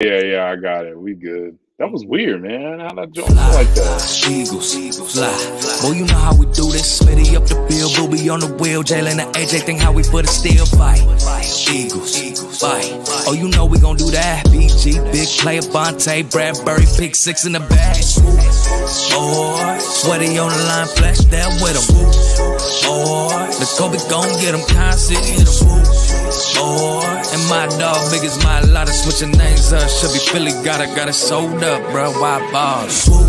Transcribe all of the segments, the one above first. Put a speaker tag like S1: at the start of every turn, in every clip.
S1: Yeah, I got it. We good. That was weird, man. How'd that jump like that?
S2: Eagles, fly. Boy, you know how we do this. Smitty up the bill, Booby on the wheel. Jalen and AJ think how we put a steel fight. Eagles, fight. Oh, you know we gon' do that. BG, big player, Bonte, Bradbury, pick 6 in the bag. Boy, sweaty on the line, flash that with him. Boy, the Kobe gon' get him, constant hit him. Boy, and my dog big as my lot of switching names up. Should be Philly, got it sold up, bro. Why ball? Swoop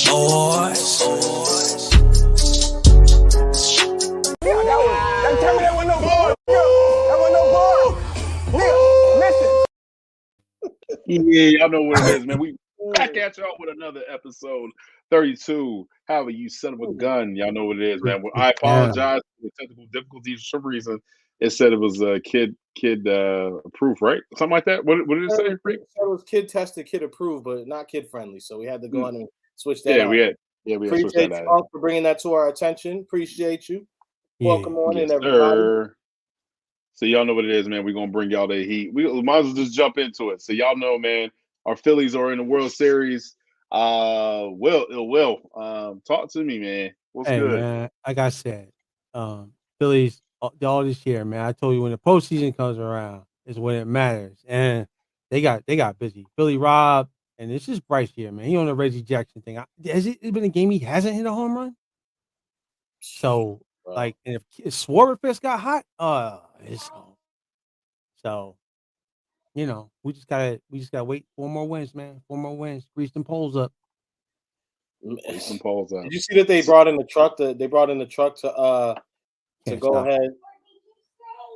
S2: Boys.
S3: Yeah, that tell me that was no ball. That was no ball. Nigga, listen.
S1: Yeah, y'all know what it is, man. We back at y'all with another episode 32. Howie, you son of a gun. Y'all know what it is, man. Well, I apologize for the technical difficulties for some reason. It said it was kid approved, right? Something like that. What did it say?
S4: It was kid tested, kid approved, but not kid friendly. So we had to go on and switch that.
S1: Yeah,
S4: out.
S1: we had switched that
S4: Appreciate
S1: out.
S4: you for bringing that to our attention. Appreciate you.
S5: Yeah.
S4: Welcome on in,
S1: Yes,
S4: everybody.
S1: sir. So y'all know what it is, man. We're gonna bring y'all the heat. We might as well just jump into it. So y'all know, man, our Phillies are in the World Series. Will, talk to me, man. What's good?
S5: Man, like I said, Phillies all this year, man. I told you when the postseason comes around is when it matters, and they got busy. Philly Rob, and it's just Bryce here, man. He on the Reggie Jackson thing. Has it been a game he hasn't hit a home run? So, like, and if Schwarber fist got hot, it's on. So, you know, we just gotta wait 4 more wins, man. 4 more wins. Grease them poles up.
S1: Some polls out.
S4: Did you see that they brought in the truck? They brought in the truck to
S5: Can't
S4: go
S5: stop.
S4: ahead.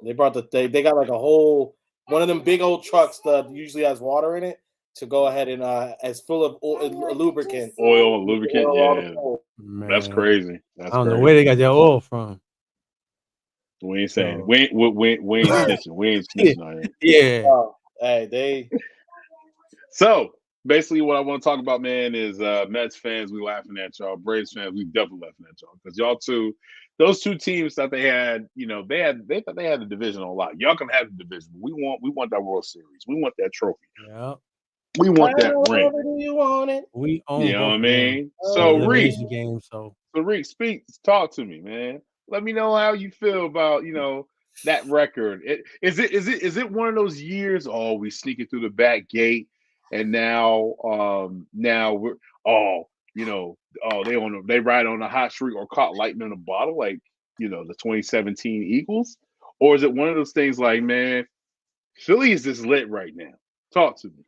S4: They brought they got like a whole one of them big old trucks that usually has water in it to go ahead and as full of lubricant.
S1: Oil, lubricant, yeah.
S5: Man,
S1: That's crazy. That's
S5: I don't
S1: crazy.
S5: know where they got their oil from.
S1: We ain't saying we ain't snitching. We ain't snitching on it.
S5: Yeah.
S4: Hey,
S1: So basically, what I want to talk about, man, is Mets fans. We laughing at y'all. Braves fans, we definitely laughing at y'all because y'all those two teams that they had, you know, they thought they had the division on lock. Y'all can have the division. We want that World Series. We want that trophy.
S5: Yeah.
S1: We want that ring.
S4: Do you want it?
S5: We own.
S1: You know what I mean?
S5: So
S1: So Reek,
S5: game. So
S1: Reek, talk to me, man. Let me know how you feel about that record. Is it one of those years? Oh, we sneaking through the back gate, and now we're they ride on a hot streak or caught lightning in a bottle like the 2017 Eagles, or is it one of those things like, man, Philly is just lit right now? Talk to me.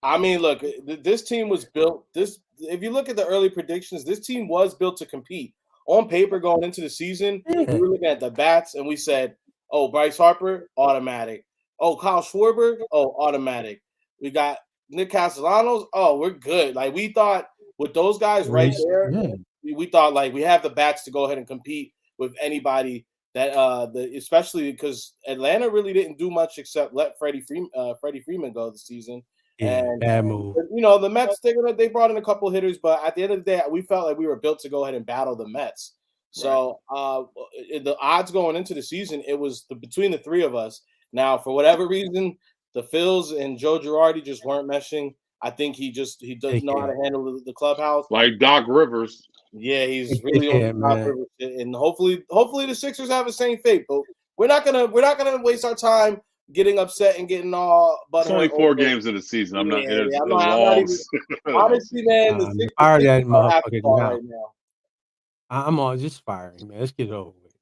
S4: I mean, look, this team was built. If you look at the early predictions, this team was built to compete. On paper, going into the season, we were looking at the bats, and we said, "Oh, Bryce Harper, automatic. Oh, Kyle Schwarber, oh, automatic. We got Nick Castellanos. Oh, we're good." Like we thought with those guys right there, we thought like we have the bats to go ahead and compete with anybody. That especially because Atlanta really didn't do much except let Freddie Freeman go this season.
S5: Yeah,
S4: and
S5: bad move.
S4: The Mets they brought in a couple of hitters, but at the end of the day, we felt like we were built to go ahead and battle the Mets. So the odds going into the season, it was between the three of us. Now, for whatever reason, the Phils and Joe Girardi just weren't meshing. I think he doesn't know how to handle the clubhouse.
S1: Like Doc Rivers.
S4: Yeah, he's really on Doc Rivers, and hopefully the Sixers have the same fate. But we're not gonna waste our time getting upset and getting all.
S1: It's only 4 games of the season. I'm not.
S4: I'm not even, honestly, man. The Sixers are right now.
S5: I'm all just firing, man. Let's get it over with.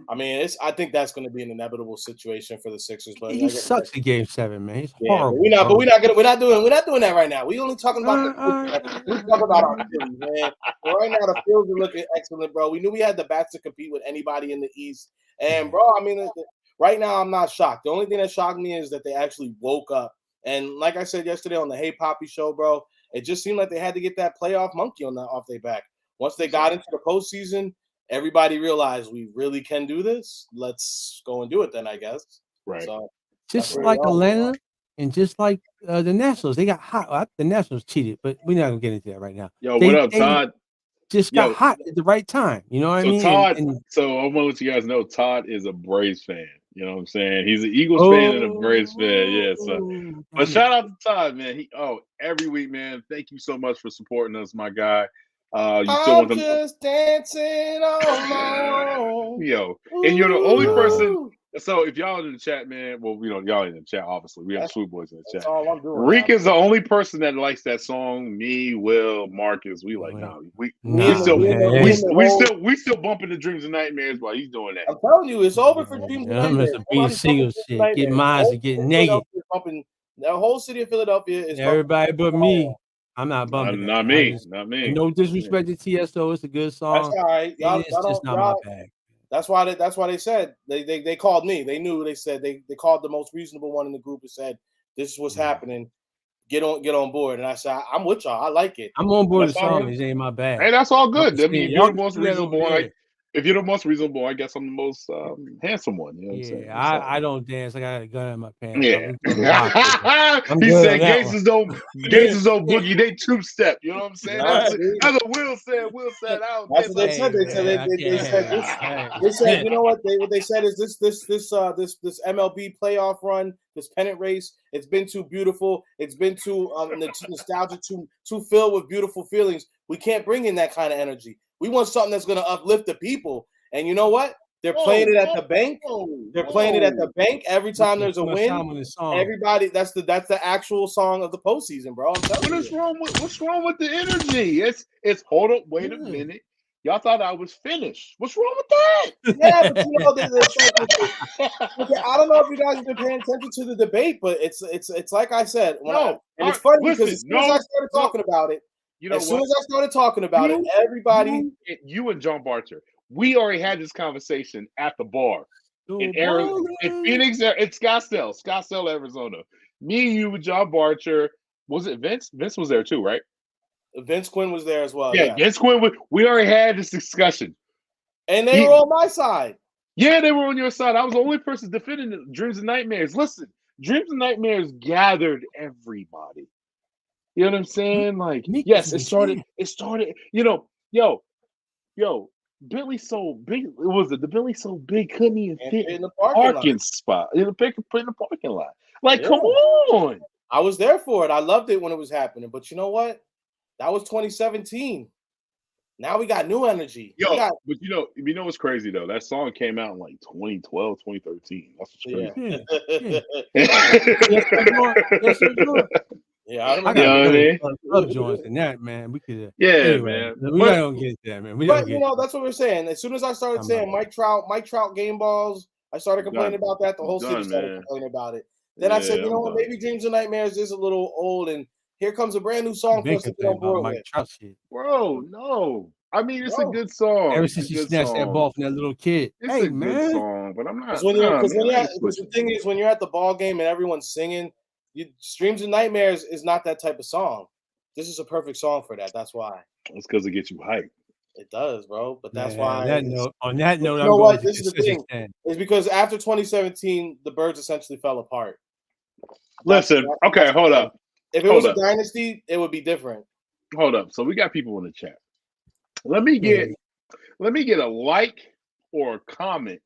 S4: I mean, I think that's going to be an inevitable situation for the Sixers. But
S5: he sucks at Game 7, man. He's horrible.
S4: We're not doing that right now. We only talking about we're talking about our Phillies, man. But right now, the Phillies are looking excellent, bro. We knew we had the bats to compete with anybody in the East, and bro, I mean, right now I'm not shocked. The only thing that shocked me is that they actually woke up. And like I said yesterday on the Hey Poppy show, bro, it just seemed like they had to get that playoff monkey off their back. Once they got into the postseason, everybody realized we really can do this. Let's go and do it then, I guess.
S1: Right.
S4: So,
S5: just like Atlanta and just like the Nationals, they got hot. The Nationals cheated, but we're not gonna get into that right now.
S1: Yo, what up, Todd?
S5: Just got hot at the right time. You know what I mean?
S1: Todd. So I want to let you guys know, Todd is a Braves fan. You know what I'm saying? He's an Eagles fan and a Braves fan. Yeah. So, but shout out to Todd, man. Every week, man. Thank you so much for supporting us, my guy. You still want
S4: I'm
S1: them?
S4: just dancing on my own.
S1: And you're the only person.
S4: Ooh.
S1: So if y'all in the chat, man, well, y'all in the chat, obviously. We have Swoop Boys in the
S4: That's
S1: chat.
S4: all I'm doing.
S1: Reek is the only person that likes that song. Me, Will, Marcus. We like, nah. We still bumping the Dreams and Nightmares while he's doing that.
S4: I'm telling you, it's over for Dreams and
S5: I'm
S4: Nightmares.
S5: Mr. B single shit. Get mine and get naked.
S4: The whole city of Philadelphia is
S5: everybody but me. I'm not bumping
S1: not
S5: that.
S1: Not me.
S5: No disrespect to TSO. It's a good song.
S4: That's all right.
S5: It's just not my bag.
S4: That's why they said they called me. They knew. They said they called the most reasonable one in the group and said, "This is what's happening. Get on board." And I said, "I'm with y'all. I like it.
S5: I'm on board with the song. It ain't my bag."
S1: Hey, that's all good. I mean, you're the most
S5: reasonable
S1: reasonable. If you're the most reasonable, I guess I'm the most handsome one. You know what I'm saying?
S5: I don't dance. I got a gun in my pants.
S1: Yeah. He said gangsters don't boogie, they two step. You know what I'm saying? That's what Will said. Will said out.
S4: That's what they said. They said, you know what? What they said is this MLB playoff run, this pennant race, it's been too beautiful. It's been too nostalgic, too filled with beautiful feelings. We can't bring in that kind of energy. We want something that's going to uplift the people. And you know what? They're playing it at the bank. They're playing it at the bank every time there's a win. Everybody, that's the actual song of the postseason, bro.
S1: What's wrong with the energy? It's hold up, wait a minute. Y'all thought I was finished. What's wrong with that?
S4: Yeah, but you know, I don't know if you guys have been paying attention to the debate, but it's like I said. It's funny because as soon as I started talking about it, everybody,
S1: you and John Barter, we already had this conversation at the bar in Phoenix, it's Scottsdale, Arizona. Me, you, John Barter. Was it Vince? Vince was there too, right?
S4: Vince Quinn was there as well.
S1: Yeah. Vince Quinn. We already had this discussion,
S4: and they were on my side.
S1: Yeah, they were on your side. I was the only person defending the Dreams and Nightmares. Listen, Dreams and Nightmares gathered everybody. You know what I'm saying? Like, yes, it started. Billy so big. It was the Billy so big couldn't even fit
S4: in the
S1: parking spot in the parking lot. Like, come on!
S4: I was there for it. I loved it when it was happening. But you know what? That was 2017. Now we got new energy.
S1: But you know what's crazy though? That song came out in like 2012, 2013. That's what's crazy.
S4: Yeah, I
S5: remember club joints and that, man. We could
S1: man.
S5: We don't get that, man.
S4: That's what we're saying. As soon as I started saying Mike Trout game balls, I started complaining about that. The whole city started complaining about it. Then I said, you know what, maybe Dreams and Nightmares is a little old, and here comes a brand new song for us to get on board with.
S1: Bro, no. I mean, it's a good song.
S5: Ever since you snatched that ball from that little kid.
S1: It's a good song, but I'm not.
S4: The thing is, when you're at the ball game and everyone's singing, Dreams and Nightmares is not that type of song. This is a perfect song for that. That's why.
S1: It's because it gets you hyped.
S4: It does, bro. But that's why.
S5: On that note,
S4: you know what? This is the thing. It's because after 2017, the Birds essentially fell apart.
S1: Listen, hold up.
S4: If it was a dynasty, it would be different.
S1: Hold up. So we got people in the chat. Let me get a like or a comment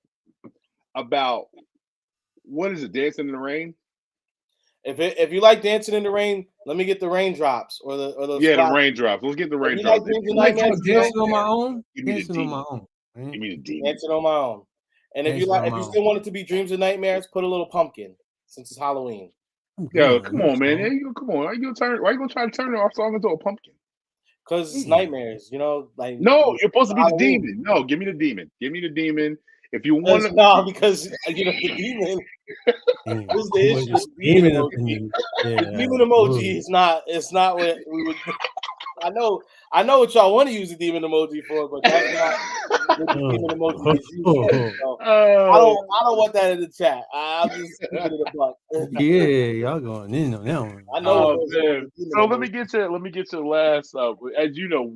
S1: about what is it? Dancing in the Rain.
S4: If you like Dancing in the Rain, let me get the raindrops or the
S1: the raindrops. Let's get the raindrops.
S5: Dancing on my own. Dancing on my own.
S1: Give me the demon.
S4: Dancing on my own. And if you still want it to be Dreams and Nightmares, put a little pumpkin since it's Halloween.
S1: Yo, come on, man. Come on. Why you gonna try to turn our song into a pumpkin?
S4: Because it's nightmares, like
S1: no, you're supposed to be the demon. No, give me the demon. Give me the demon. If you want to,
S4: because the demon. What's the issue? The demon emoji is not. It's not what we would. I know what y'all want to use the demon emoji for, but that's not what the demon emoji is used for. So I don't want that in the chat. I'll just give it a buck.
S5: Y'all going in on that one.
S4: I know.
S1: So let me get to the last. As you know,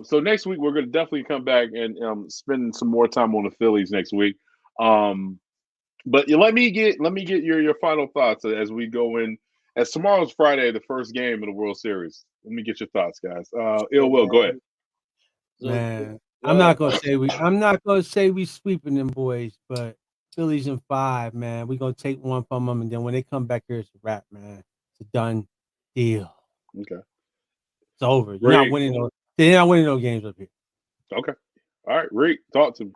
S1: so next week we're going to definitely come back and spend some more time on the Phillies next week. But let me get your final thoughts as we go in. As tomorrow's Friday, the first game of the World Series. Let me get your thoughts, guys. Will, go ahead.
S5: Man, I'm not gonna say we sweeping them boys, but Phillies in 5, man. We're gonna take one from them, and then when they come back here, it's a wrap, man. It's a done deal.
S1: Okay.
S5: It's over. You're
S1: Rick.
S5: not winning no. They're not winning no games up here.
S1: Okay. All right, Rick, talk to me.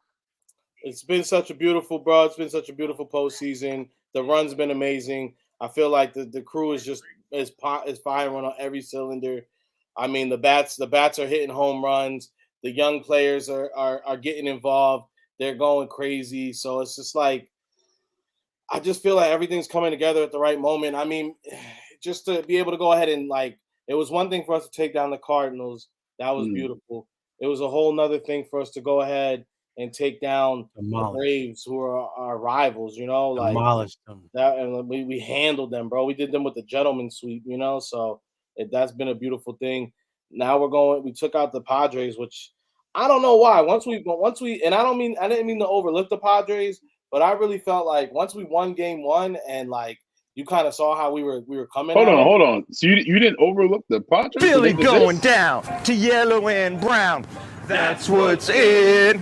S4: It's been such a beautiful, bro. It's been such a beautiful postseason. The run's been amazing. I feel like the crew is just is firing on every cylinder. I mean, the bats are hitting home runs. The young players are getting involved. They're going crazy. So it's just like I just feel like everything's coming together at the right moment. I mean, just to be able to go ahead and like it was one thing for us to take down the Cardinals. That was beautiful. It was a whole nother thing for us to go ahead and take down the Braves, who are our rivals, you know, like
S5: demolished them.
S4: that, and we handled them, bro. We did them with the gentleman sweep, you know. So that's been a beautiful thing. Now we took out the Padres, which I don't know why. Once we, and I didn't mean to overlook the Padres, but I really felt like once we won Game 1, and like you kind of saw how we were coming.
S1: Hold on. So you didn't overlook the Padres?
S6: Philly going down to yellow and brown. That's what's in.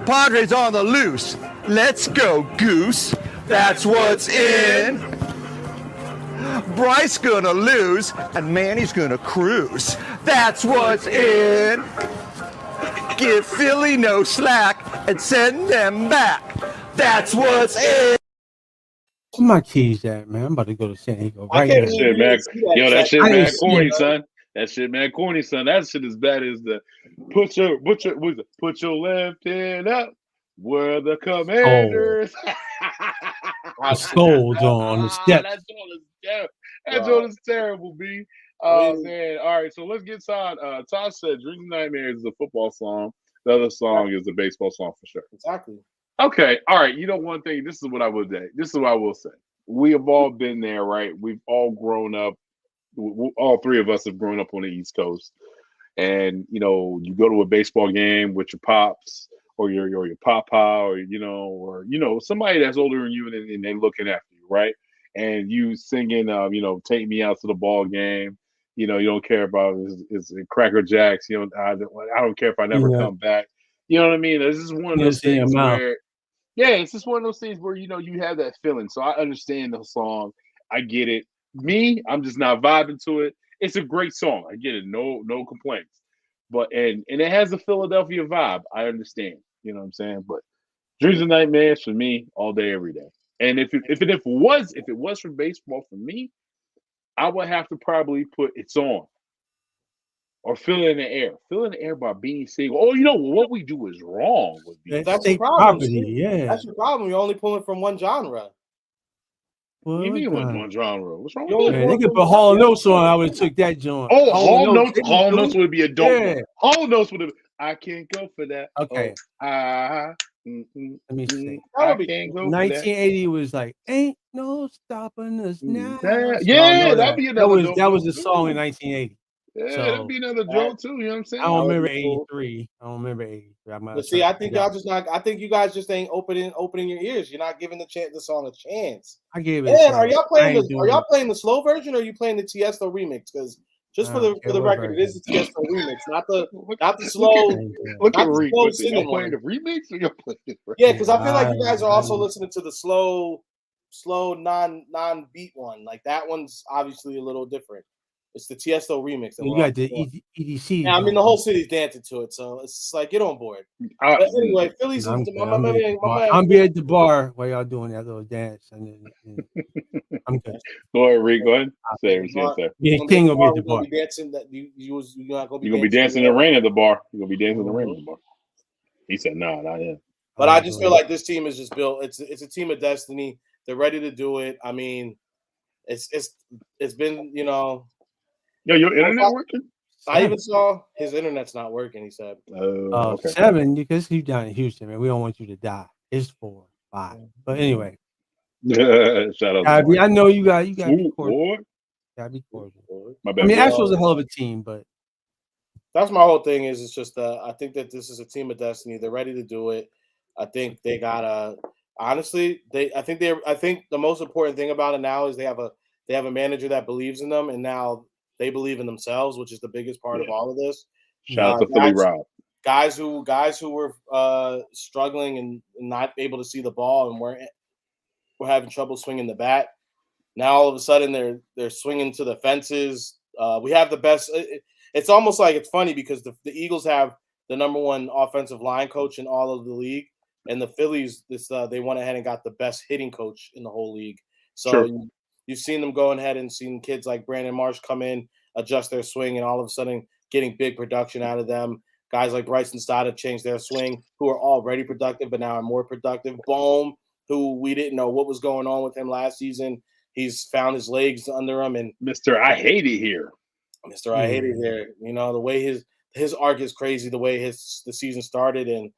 S6: Padres on the loose. Let's go, Goose. That's what's in. Bryce gonna lose, and Manny's gonna cruise. That's what's in. Give Philly no slack and send them back. That's what's in.
S5: Where my keys at, man? I'm about to go to San Diego right now.
S1: That shit mad corny, son. That shit mad corny, son. That shit is bad as the put your left hand up where the Commanders.
S5: Sold on the steps.
S1: That joint is terrible, B. Oh man. All right, so let's get Todd. Todd said Dreams and Nightmares is a football song. The other song is a baseball song for sure.
S4: Exactly.
S1: Okay, all right. You know one thing. This is what I would say. This is what I will say. We have all been there, right? We've all grown up. All three of us have grown up on the East Coast, and you know, you go to a baseball game with your pops or your papa, or somebody that's older than you, and they're looking after you, right? And you singing, "Take Me Out to the Ball Game." You know, you don't care about is Cracker Jacks. You know, I don't care if I never come back. You know what I mean? This is one of those things where, it's just one of those things where you have that feeling. So I understand the song. I get it. Me, I'm just not vibing to it. It's a great song. I get it. No complaints. But and it has a Philadelphia vibe. I understand. You know what I'm saying? But Dreams and Nightmares for me all day, every day. And if it was for baseball for me, I would have to probably put It's On or Fill in the Air. Fill in the Air by Beanie Siegel. Oh, you know what we do is wrong with Beanie.
S4: That's the problem. That's your problem. You're only pulling from one genre.
S1: What do you mean one genre? What's wrong with that?
S5: They could put Hall & Oates on. I would have took that joint.
S1: Oh, Hall & Oates would be a dope one. Hall & Oates would have. I can't go for that.
S5: Okay.
S1: Let
S5: me see.
S1: I can't go
S5: 1980 was like, ain't no stopping us now.
S1: Yeah, that'd be another.
S5: That was the song in 1980.
S1: Yeah, that'd be another joke too. You know what I'm saying?
S5: I don't remember 83.
S4: But see, I think y'all just not. I think you guys just ain't opening your ears. You're not giving the song a chance.
S5: I gave it.
S4: And are y'all playing the slow version, or are you playing the Tiesto remix? Because just for the record, it is the Tiesto remix, not the slow.
S1: Look at Reek. You're playing the remix, or you're playing it?
S4: Yeah, because I feel like you guys are also listening to the slow non-beat one. Like that one's obviously a little different. It's the Tiesto remix.
S5: You got the EDC.
S4: Yeah, I mean the whole city's dancing to it, so it's like get on board. But anyway, Phillies.
S5: I'm be at the bar while y'all doing that little dance, and I'm good.
S1: Go ahead, Reek. Go ahead. Say.
S5: Yeah, King will be at the bar.
S4: Dancing that you're not gonna be.
S1: You're gonna be dancing in the rain at the bar. You're gonna be dancing in the rain at the bar. He said, "No, not him."
S4: But I just feel like this team is just built. It's a team of destiny. They're ready to do it. I mean, it's been
S1: Yo, your internet working?
S4: I even saw his internet's not working. He said,
S1: okay.
S5: 7 because he's down in Houston, man. We don't want you to die. It's 4, 5. But anyway,
S1: shout out.
S5: I know you got to be
S1: cordial.
S5: Gotta be cordial.
S1: My bad.
S5: I mean, Astros a hell of a team, but
S4: that's my whole thing. It's just I think that this is a team of destiny. They're ready to do it. I think they gotta. Honestly, I think the most important thing about it now is they have a manager that believes in them, and now they believe in themselves, which is the biggest part of all of this.
S1: Shout out to Philly Rob.
S4: guys who were struggling and not able to see the ball and were having trouble swinging the bat. Now all of a sudden they're swinging to the fences. We have the best. It's almost like it's funny because the Eagles have the number one offensive line coach in all of the league, and the Phillies they went ahead and got the best hitting coach in the whole league. So
S1: Sure.
S4: you've seen them going ahead and seen kids like Brandon Marsh come in, adjust their swing, and all of a sudden getting big production out of them. Guys like Bryson Stott have changed their swing, who are already productive, but now are more productive. Bohm, who we didn't know what was going on with him last season. He's found his legs under him, and
S1: Mr. I hate it here.
S4: Mr. I hate it here. You know, the way his arc is crazy, the way the season started, and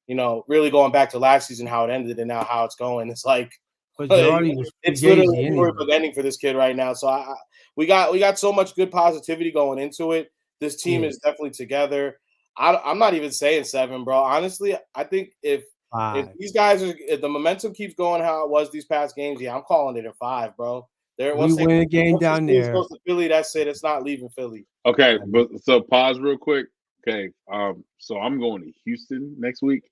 S4: you know, really going back to last season, how it ended, and now how it's going. It's like
S5: But Girardi was
S4: it's literally a
S5: anyway.
S4: storybook ending for this kid right now. So we got so much good positivity going into it. This team is definitely together. I'm not even saying 7, bro. Honestly, I think if
S5: 5.
S4: these guys if the momentum keeps going how it was these past games, yeah, I'm calling it a 5, bro.
S5: We win a game down there.
S4: Goes to Philly, that's it. It's not leaving Philly.
S1: Okay, but so pause real quick. Okay, so I'm going to Houston next week.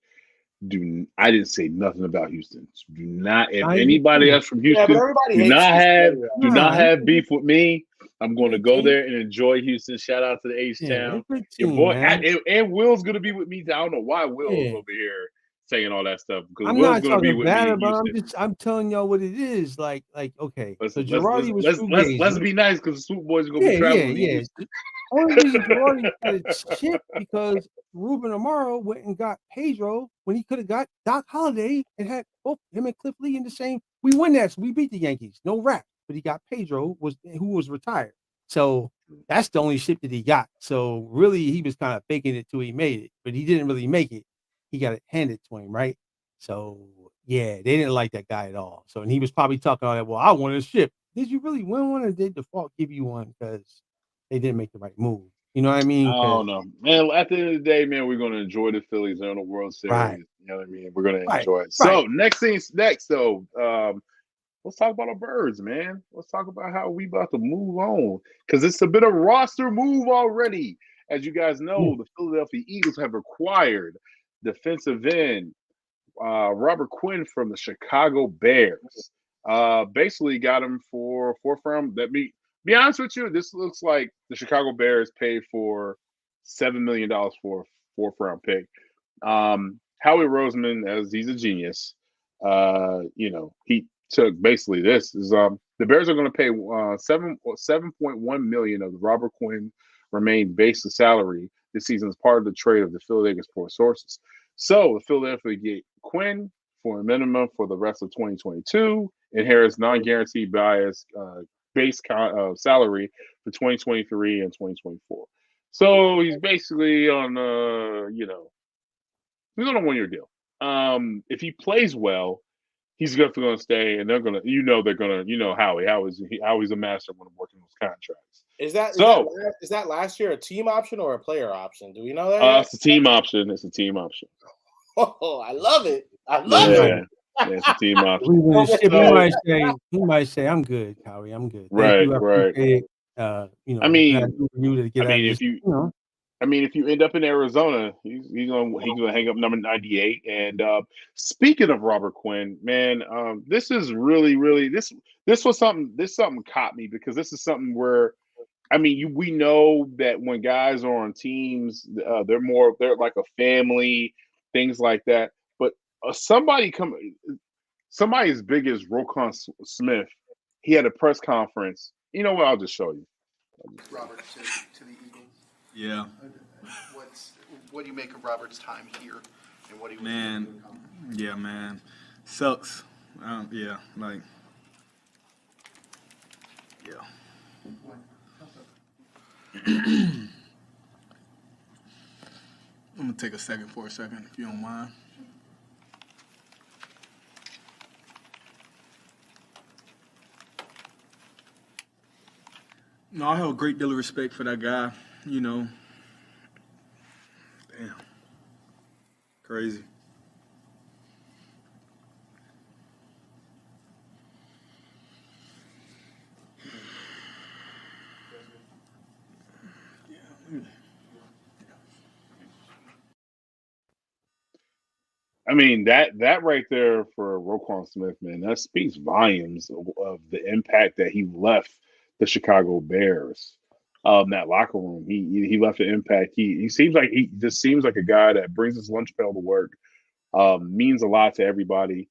S1: I didn't say nothing about Houston. Do not, if anybody else from Houston, do not have beef with me. I'm going to go there and enjoy Houston. Shout out to the H-Town. Your boy and Will's going to be with me. I don't know why Will is over here saying all that stuff because
S5: I'm
S1: Will's
S5: not
S1: going to be
S5: talking
S1: with
S5: bad
S1: me.
S5: about it. I'm telling y'all what it is. Like okay. So Girardi was
S1: let's be nice because the Swoop Boys are going to be traveling.
S5: Yeah. The only reason Girardi got it shit because Ruben Amaro went and got Pedro when he could have got Doc Holliday and had both him and Cliff Lee in the same. We won that, so we beat the Yankees. No rap, but he got Pedro who was retired. So that's the only shit that he got. So really, he was kind of faking it till he made it, but he didn't really make it. He got it handed to him, right? So yeah, they didn't like that guy at all. So and he was probably talking all that. Well, I wanted a ship. Did you really win one, or did default give you one because they didn't make the right move? You know what I mean?
S1: I don't know, man. At the end of the day, man, we're going to enjoy the Phillies. They're in the World Series.
S5: Right.
S1: You know what I mean? We're going to
S5: Right.
S1: enjoy it. So next, though, let's talk about the Birds, man. Let's talk about how we about to move on because it's a bit of roster move already. As you guys know, the Philadelphia Eagles have acquired defensive end Robert Quinn from the Chicago Bears. Basically got him for 4th round. Be honest with you, this looks like the Chicago Bears paid for $7 million for a 4th round pick. Howie Roseman, as he's a genius, he took basically this is the Bears are going to pay 7.1 million of the Robert Quinn remain basic salary this season as part of the trade of the Philadelphia sports sources. So the Philadelphia get Quinn for a minimum for the rest of 2022, inherits non-guaranteed base salary for 2023 and 2024. So he's basically on he's on a 1-year deal. If he plays well, he's definitely going to stay, and they're going to, Howie. Howie's a master when working those contracts.
S4: Is that last year a team option or a player option? Do we know that?
S1: It's a team option. It's a team option.
S4: Oh, I love it. I love it.
S1: Yeah, it's a team option.
S5: He might say, "I'm good, Howie. I'm good."
S1: Right. If you end up in Arizona, he's gonna hang up number 98. And speaking of Robert Quinn, man, this is really this was something. This something caught me because this is something where, we know that when guys are on teams, they're like a family, things like that. But somebody as big as Roquan Smith, he had a press conference. You know what? I'll just show you.
S7: Robert to the Eagles.
S8: Yeah.
S7: What do you make of Robert's time here, and what do you?
S8: Man, sucks. Yeah. I'm gonna take a second if you don't mind. No, I have a great deal of respect for that guy. Damn. Crazy.
S1: I mean that right there for Roquan Smith, man, that speaks volumes of the impact that he left the Chicago Bears. That locker room, he left an impact. He just seems like a guy that brings his lunch pail to work. Means a lot to everybody.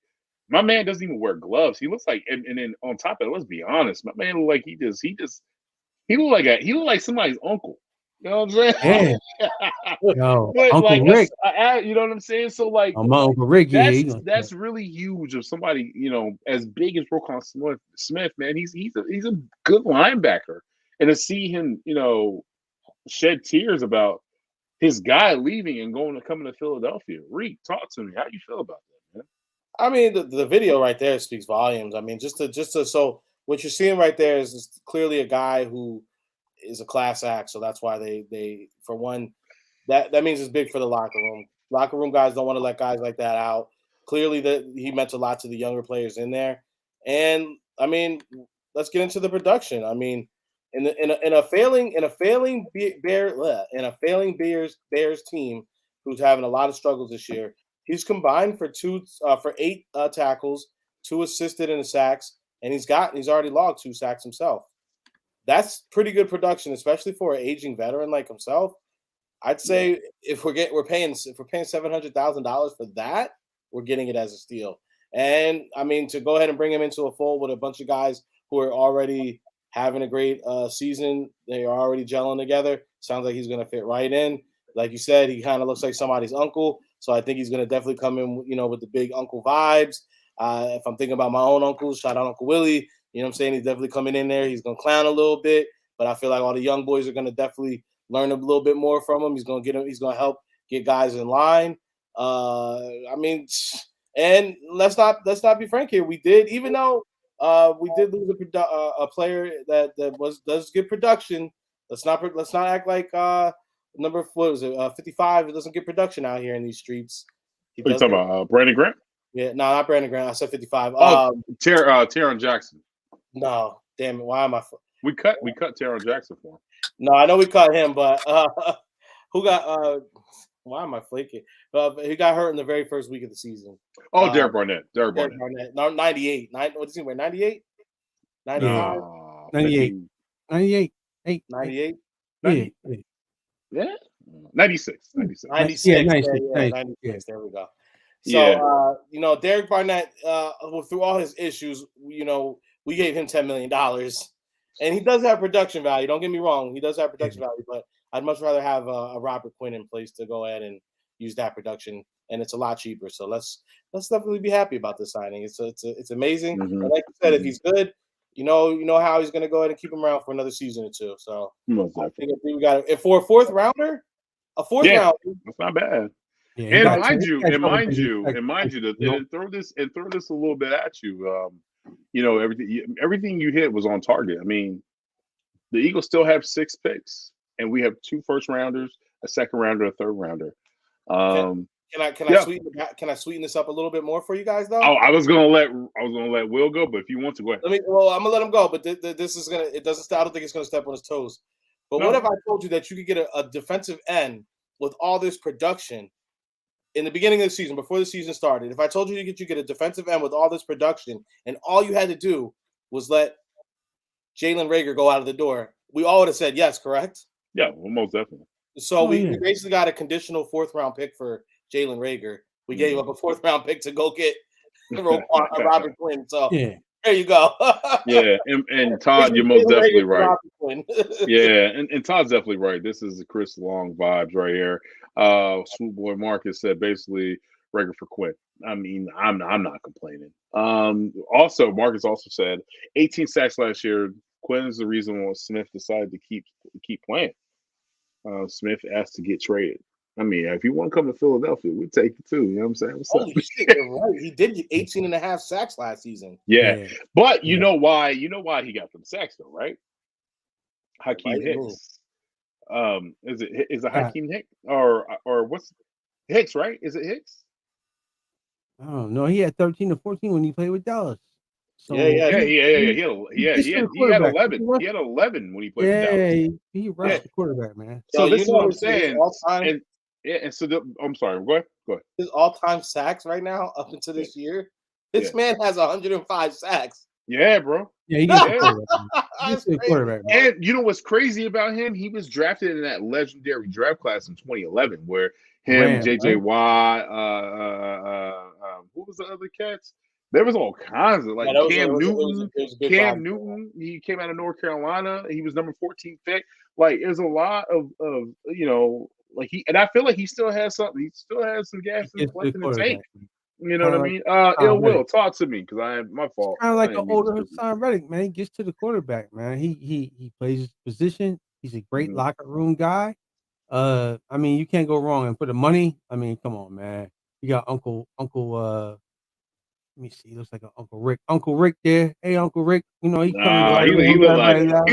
S1: My man doesn't even wear gloves. He looks like, and then on top of it, let's be honest, my man look like he look like somebody's uncle. You know what I'm saying?
S5: Yeah. Yo,
S1: But
S5: Uncle
S1: like
S5: Rick.
S1: you know what I'm saying? So like
S5: My Uncle Rick, yeah,
S1: that's really huge of somebody, as big as Roquan Smith, man. He's a good linebacker. And to see him, shed tears about his guy leaving and coming to Philadelphia. Reek, talk to me. How do you feel about that, man?
S4: I mean, the video right there speaks volumes. I mean, so what you're seeing right there is clearly a guy who is a class act. So that's why they for one, that means it's big for the locker room. Locker room guys don't want to let guys like that out. Clearly, that he meant a lot to the younger players in there. And I mean, let's get into the production. I mean, in a failing Bears team who's having a lot of struggles this year. He's combined for 8 tackles, 2 assisted in the sacks, and he's already logged 2 sacks himself. That's pretty good production, especially for an aging veteran like himself. I'd say if we're paying $700,000 for that, we're getting it as a steal. And I mean, to go ahead and bring him into a fold with a bunch of guys who are already having a great season, they are already gelling together. Sounds like he's going to fit right in. Like you said, he kind of looks like somebody's uncle. So I think he's going to definitely come in, with the big uncle vibes. If I'm thinking about my own uncles, shout out Uncle Willie. You know what I'm saying? He's definitely coming in there. He's going to clown a little bit, but I feel like all the young boys are going to definitely learn a little bit more from him. He's going to help get guys in line. I mean, and let's not be frank here. We did, even though we did lose a player that does good production. Let's not act like number 55. It doesn't get production out here in these streets.
S1: What are you talking about? Brandon Grant?
S4: Yeah, no, not Brandon Grant. I said 55.
S1: Taron Jackson.
S4: No, damn it. Why am I?
S1: We cut Taron Jackson for him.
S4: No, I know we cut him, but who got? Why am I flaking? He got hurt in the very first week of the season.
S1: Oh, Derek Barnett. Derek
S4: Barnett. No, 98. What does he wear? 98? 95?
S5: 98. 98.
S4: 98?
S1: Yeah. 96.
S4: 96.
S5: Yeah,
S4: 96. There we go. So, Derek Barnett, through all his issues, we gave him $10 million. And he does have production value. Don't get me wrong. He does have production value, but I'd much rather have a Robert Quinn in place to go ahead and use that production. And it's a lot cheaper. So let's definitely be happy about this signing. It's amazing.
S1: Mm-hmm.
S4: And like you said, if he's good, you know how he's going to go ahead and keep him around for another season or two. So I think we got it. For a fourth rounder, rounder.
S1: That's not bad.
S5: Yeah,
S1: and mind you, to throw this a little bit at you. Everything you hit was on target. I mean, the Eagles still have 6 picks, and we have 2 first rounders, a second rounder, a third rounder.
S4: Can I sweeten this up a little bit more for you guys though?
S1: Oh, I was gonna let Will go, but if you want to go ahead.
S4: I'm gonna let him go, but this is gonna. It doesn't. I don't think it's gonna step on his toes. But what if I told you that you could get a defensive end with all this production in the beginning of the season, before the season started? If I told you you get a defensive end with all this production, and all you had to do was let Jalen Reagor go out of the door, we all would have said yes, correct?
S1: Yeah, well, most definitely.
S4: So we basically got a conditional 4th round pick for Jalen Reagor. We gave up a 4th round pick to go get Robert Quinn. So there you go.
S1: Yeah, and Todd, you're most definitely right. Yeah, and Todd's definitely right. This is the Chris Long vibes right here. Swoop Boy Marcus said basically Reagor for Quinn. I mean, I'm not complaining. Also, Marcus also said 18 sacks last year. Quinn is the reason why Smith decided to keep playing. Smith asked to get traded. I mean, if you want to come to Philadelphia, we take it too. You know what I'm saying? What's up?
S4: Shit, you're right. He did get 18 and a half sacks last season.
S1: Yeah. But you know why? You know why he got them sacks though, right? Hakeem Hicks. Is it Hakeem Hicks or what's Hicks? Right? Is it Hicks?
S5: Oh no, he had 13 to 14 when he played with Dallas. So,
S1: He had 11. He had 11 when he played with Dallas.
S5: He rushed the quarterback, man.
S1: So this is what I'm saying. Yeah, and so I'm sorry. Go ahead.
S4: His all-time sacks right now up into this year. This man has 105 sacks.
S1: Yeah, bro.
S5: Yeah, he gets the quarterback. He gets the
S4: That's
S5: quarterback.
S4: crazy.
S1: And you know what's crazy about him? He was drafted in that legendary draft class in 2011, where him,
S5: Rams,
S1: JJ
S5: right?
S1: Watt, what was the other cats? There was all kinds of like
S4: Yeah, that was
S1: Cam
S4: it
S1: Newton.
S4: was a big
S1: Cam
S4: vibe.
S1: Newton, he came out of North Carolina. He was number 14 pick. Like, there's a lot of you know, like and I feel like he still has something. He still has some
S5: He
S1: gas
S5: gets the
S1: left in the tank.
S5: quarterback.
S1: You know
S5: Kinda
S1: what I
S5: like
S1: mean?
S5: Tom
S1: Ill
S5: Reddick.
S1: will talk to me because I am my fault.
S5: Kind of
S1: I
S5: like
S1: didn't
S5: an
S1: mean to
S5: older
S1: stupid.
S5: Hassan Reddick, man. He gets to the quarterback, man. He plays his position. He's a great locker room guy. I mean, you can't go wrong. And for the money, I mean, come on, man. You got Uncle let me see. He looks like an Uncle Rick. Uncle Rick there. Hey, Uncle Rick. You know, he comes
S1: Nah,
S5: right
S1: he
S5: along.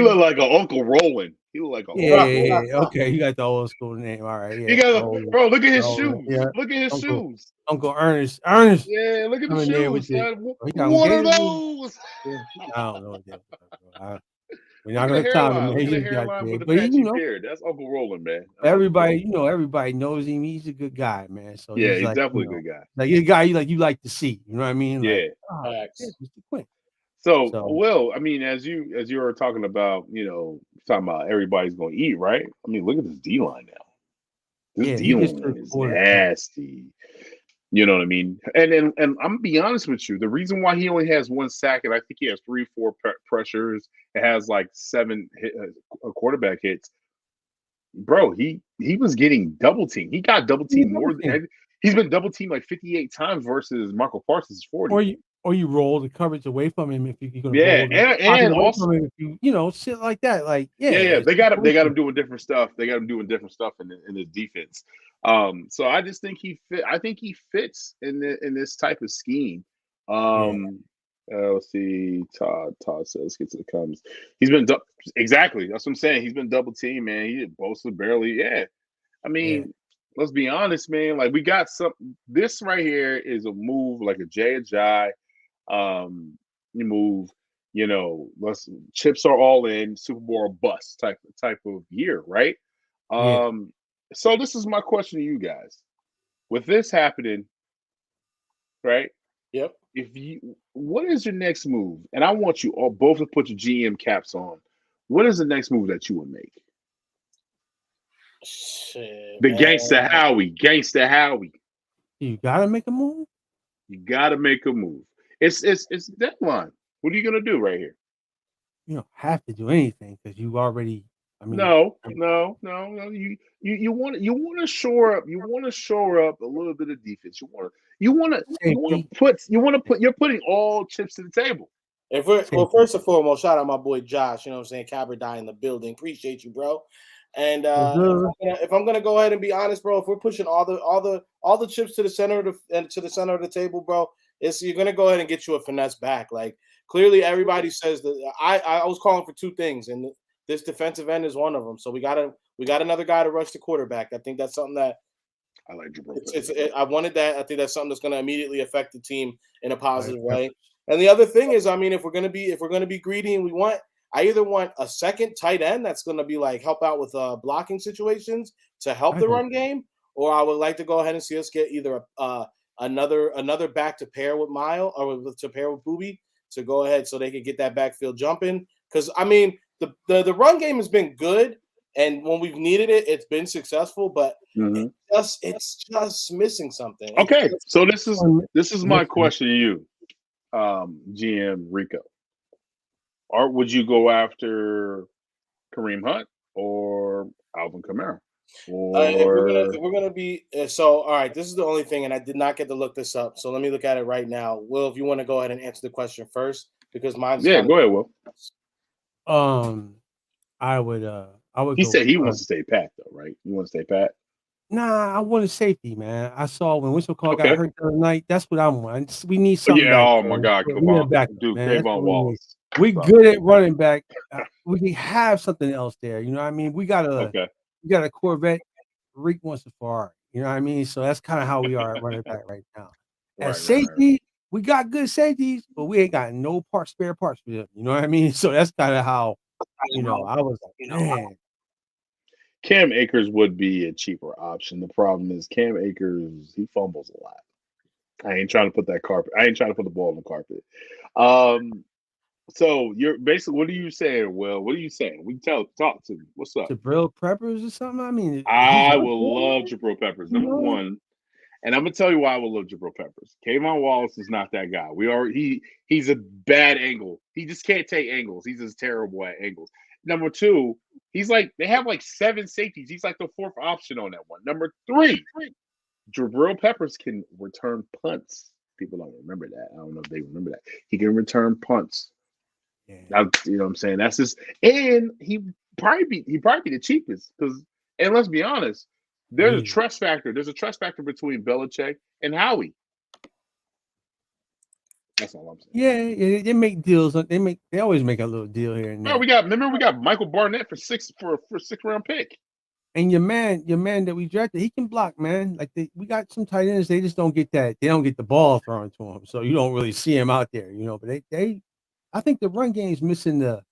S1: look like an Uncle Roland. He look like an Uncle Roland.
S5: Yeah. Okay, you got the old school name. All right,
S1: You
S5: yeah.
S1: got
S5: Roland,
S1: bro. Look at his
S5: Roland,
S1: shoes.
S5: yeah.
S1: Look at his shoes.
S5: Uncle Ernest. Ernest
S1: Yeah, look at the
S5: coming there with
S1: shoes,
S5: the.
S1: son.
S5: He got
S1: What are
S5: Gators.
S1: those?
S5: Yeah, I don't know what that was. We're
S1: Look
S5: not
S1: at the
S5: gonna time him,
S1: hairline.
S5: man.
S1: Look
S5: He
S1: at the
S5: just got
S1: hairline
S5: there,
S1: with the
S5: but
S1: patchy
S5: you know,
S1: beard. That's Uncle Roland, man. That's Uncle
S5: everybody,
S1: Roland.
S5: everybody knows him. He's a good guy, man. So
S1: Yeah,
S5: he's
S1: he's
S5: like,
S1: definitely a good guy.
S5: like a guy you like to see. You know what I mean?
S1: Yeah.
S5: Like, oh,
S4: Facts.
S5: Mr. Quinn.
S1: So,
S5: So
S1: Will, I mean, as you were talking about, talking about everybody's going to eat, right? I mean, look at this D line now. This
S5: yeah,
S1: D
S5: he gets to
S1: line
S5: the
S1: is
S5: quarterback.
S1: nasty. You know what I mean? And I'm gonna be honest with you. The reason why he only has one sack, and I think he has 3-4 pressures, it has like 7 quarterback hits. Bro, he was getting double teamed. He got double teamed more. He's been double teamed like 58 times versus Michael Parsons 40.
S5: Or you roll the coverage away from him if you're gonna
S1: Yeah,
S5: roll the pocket
S1: and
S5: away
S1: also
S5: from him if shit like that. Like,
S1: yeah,
S5: it's
S1: they got him. They got him
S5: situational.
S1: doing different stuff. They got him doing different stuff in his defense. So I just think he fit. I think he fits in this type of scheme.
S5: Yeah.
S1: Let's see. Todd says, "Get to the comments." He's been exactly. That's what I'm saying. He's been double teamed, man. He did Bosa barely. Yeah, I mean, let's be honest, man. Like, we got some. This right here is a move like a Jay Ajayi. You move. Chips are all in, Super Bowl or bust type of year, right?
S5: Yeah.
S1: So this is my question to you guys. With this happening, right?
S4: Yep.
S1: What is your next move? And I want you all both to put your GM caps on. What is the next move that you would make?
S4: Shit,
S1: The
S4: man.
S1: Gangsta Howie.
S5: You gotta make a move.
S1: You gotta make a move. It's deadline. What are you gonna do right here?
S5: You don't have to do anything because you already. I mean,
S1: No. You want to shore up. You want to shore up a little bit of defense. You want to put. You're putting all chips to the table.
S4: First and foremost, shout out my boy Josh. You know what I'm saying? Cabradine in the building. Appreciate you, bro. And if I'm gonna go ahead and be honest, bro, if we're pushing all the chips to the center of the table, bro, you're gonna go ahead and get you a finesse back. Like, clearly, everybody says that I was calling for 2 things, and this defensive end is one of them. So we got another guy to rush the quarterback. I think that's something that
S1: I like
S4: I wanted that. I think that's something that's going to immediately affect the team in a positive way. And the other thing is, I mean, if we're going to be greedy and I either want a second tight end that's going to be like help out with blocking situations to help the run game, or I would like to go ahead and see us get either another back to pair with Mile or to pair with Booby to go ahead so they can get that backfield jumping. Because I mean, the run game has been good, and when we've needed it, it's been successful, but it's just missing something.
S1: Okay, so this is my question to you, GM Rico. Or would you go after Kareem Hunt or Alvin Kamara?
S4: If we're gonna be all right, this is the only thing, and I did not get to look this up, so let me look at it right now. Will, if you want to go ahead and answer the question first, because mine's
S1: go ahead, Will.
S5: I would.
S1: He said he wants to stay pat, though, right? You want to stay pat?
S5: Nah, I wanted safety, man. I saw when Whistle Call got hurt the other night. That's what I want. We need something.
S1: Yeah.
S5: Back,
S1: oh
S5: man.
S1: my God, Kayvon Wallace.
S5: We good at running back. We can have something else there. You know what I mean? We got a Corvette. Reek wants a Ferrari. You know what I mean? So that's kind of how we are at running back right now. At safety, we got good safeties, but we ain't got no spare parts for them. You know what I mean? So that's kind of how, I was like, man.
S1: Cam Akers would be a cheaper option. The problem is Cam Akers, he fumbles a lot. I ain't trying to put that carpet. I ain't trying to put the ball on the carpet. Um, so you're basically what are you saying? Well, what are you saying? Talk to me. What's up?
S5: Jabril Peppers or something. I mean, he's
S1: I
S5: up
S1: will love
S5: there,
S1: Jabril Peppers.
S5: you
S1: Number
S5: know?
S1: one, and I'm gonna tell you why I will love Jabril Peppers. Kayvon Wallace is not that guy. He's a bad angle. He just can't take angles. He's just terrible at angles. Number two, he's like they have like 7 safeties. He's like the 4th option on that one. Number 3, Jabril Peppers can return punts. People don't remember that. I don't know if they remember that. He can return punts.
S5: Yeah.
S1: You know what I'm saying? That's just, and he probably be the cheapest because, and let's be honest, there's a trust factor. There's a trust factor between Belichick and Howie. That's all I'm saying.
S5: Yeah, they make deals. They always make a little deal here and there.
S1: Oh, we got Michael Barnett for 6th-round pick.
S5: And your man that we drafted, he can block, man. Like we got some tight ends, they just don't get that. They don't get the ball thrown to them, so you don't really see him out there, you know. But I think the run game is missing the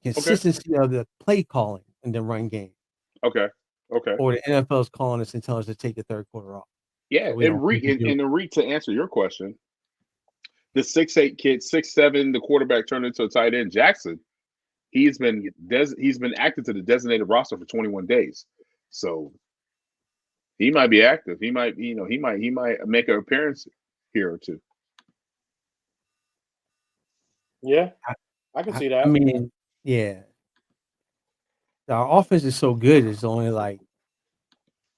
S5: consistency of the play calling in the run game.
S1: Okay.
S5: Or the NFL's calling us and telling us to take the 3rd quarter off.
S1: Yeah,
S5: so
S1: to answer your question, the 6'8" kid, 6'7", the quarterback turned into a tight end, Jackson. He's been active to the designated roster for 21 days, so he might be active. He might make an appearance here or two.
S4: Yeah, I can see that.
S5: I mean, yeah, our offense is so good. It's only like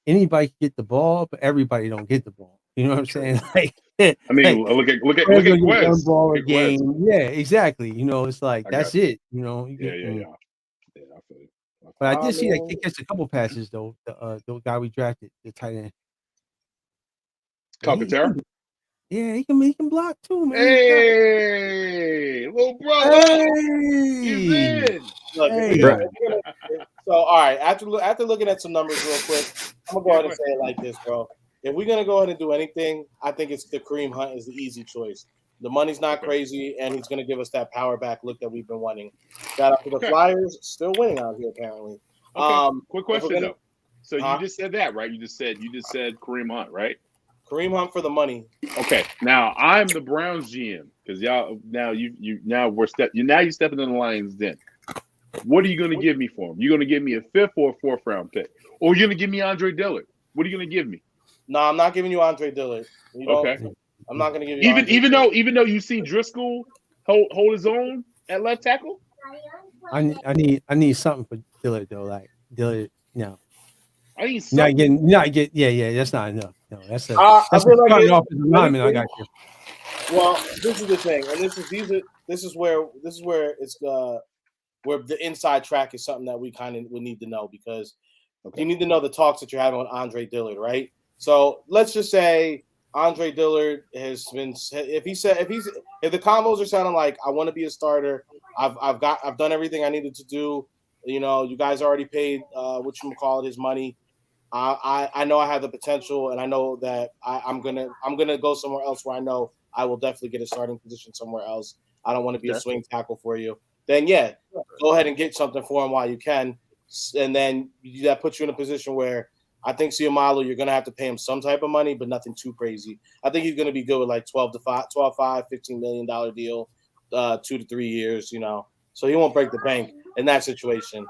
S5: anybody can get the ball, but everybody don't get the ball. You know what I'm saying? Like,
S1: I mean, look at Quez.
S5: Ball game. Yeah, exactly. You know, it's like that's it. You know,
S1: Yeah. I feel you.
S5: But I did see that he catch a couple passes though. The guy we drafted, the tight end.
S1: Calcaterra?
S5: Yeah, he can block too, man.
S1: Hey, little bro.
S5: Hey.
S1: He's in.
S4: Look, so all right, after looking at some numbers real quick, I'm gonna go ahead and say it like this, bro. If we're gonna go ahead and do anything, I think it's the Kareem Hunt is the easy choice. The money's not crazy, and he's gonna give us that power back look that we've been wanting. Shout out to the Flyers, still winning out here apparently.
S1: Okay. Quick question though. So you just said that, right? You just said Kareem Hunt, right?
S4: Kareem Hunt for the money.
S1: Okay. Now I'm the Browns GM because y'all you stepping in the Lions den. What are you gonna give me for him? You're gonna give me a 5th or a 4th round pick, or you're gonna give me Andre Dillard? What are you gonna give me?
S4: No, I'm not giving you Andre Dillard.
S1: Okay.
S4: I'm not gonna give you
S1: even though you see Driscoll hold his own at left tackle.
S5: I need something for Dillard though. Like Dillard, no.
S1: I need something.
S5: Not get. Yeah. That's not enough. No, that's a
S4: I feel like
S5: offensive lineman I got you.
S4: Well, this is the thing, and this is where it's where the inside track is something that we kind of would need to know because you need to know the talks that you're having with Andre Dillard, right? So let's just say Andre Dillard has been if the combos are sounding like I want to be a starter, I've done everything I needed to do. You know, you guys already paid his money. I know I have the potential, and I know that I'm gonna go somewhere else where I know I will definitely get a starting position somewhere else. I don't want to be a swing tackle for you. Then go ahead and get something for him while you can, and then that puts you in a position where I think Siamalu, you're gonna have to pay him some type of money, but nothing too crazy. I think he's gonna be good with like $15 million deal, 2 to 3 years, you know. So he won't break the bank in that situation.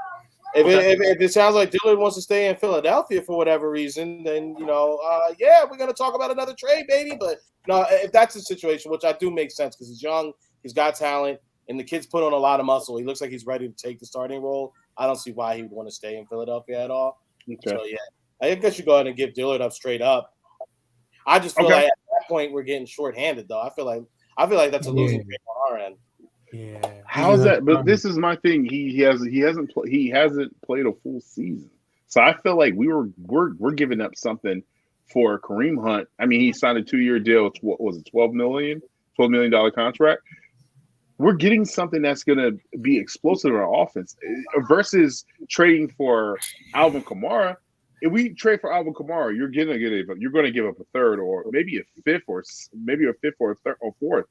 S4: If it sounds like Dillard wants to stay in Philadelphia for whatever reason, then we're gonna talk about another trade, baby. But no, if that's the situation, which I do make sense because he's young, he's got talent, and the kid's put on a lot of muscle. He looks like he's ready to take the starting role. I don't see why he would want to stay in Philadelphia at all. Okay. So I guess you go ahead and give Dillard up straight up. I just feel like at that point we're getting shorthanded though. I feel like that's a losing game on our end.
S5: Yeah.
S1: How's that? But this is my thing. He hasn't played a full season. So I feel like we're giving up something for Kareem Hunt. I mean, he signed a 2-year deal. What was it? $12 million contract. We're getting something that's going to be explosive in our offense versus trading for Alvin Kamara. If we trade for Alvin Kamara, you're going to give up a 3rd or maybe a 5th or maybe a 5th or a 3rd or 4th.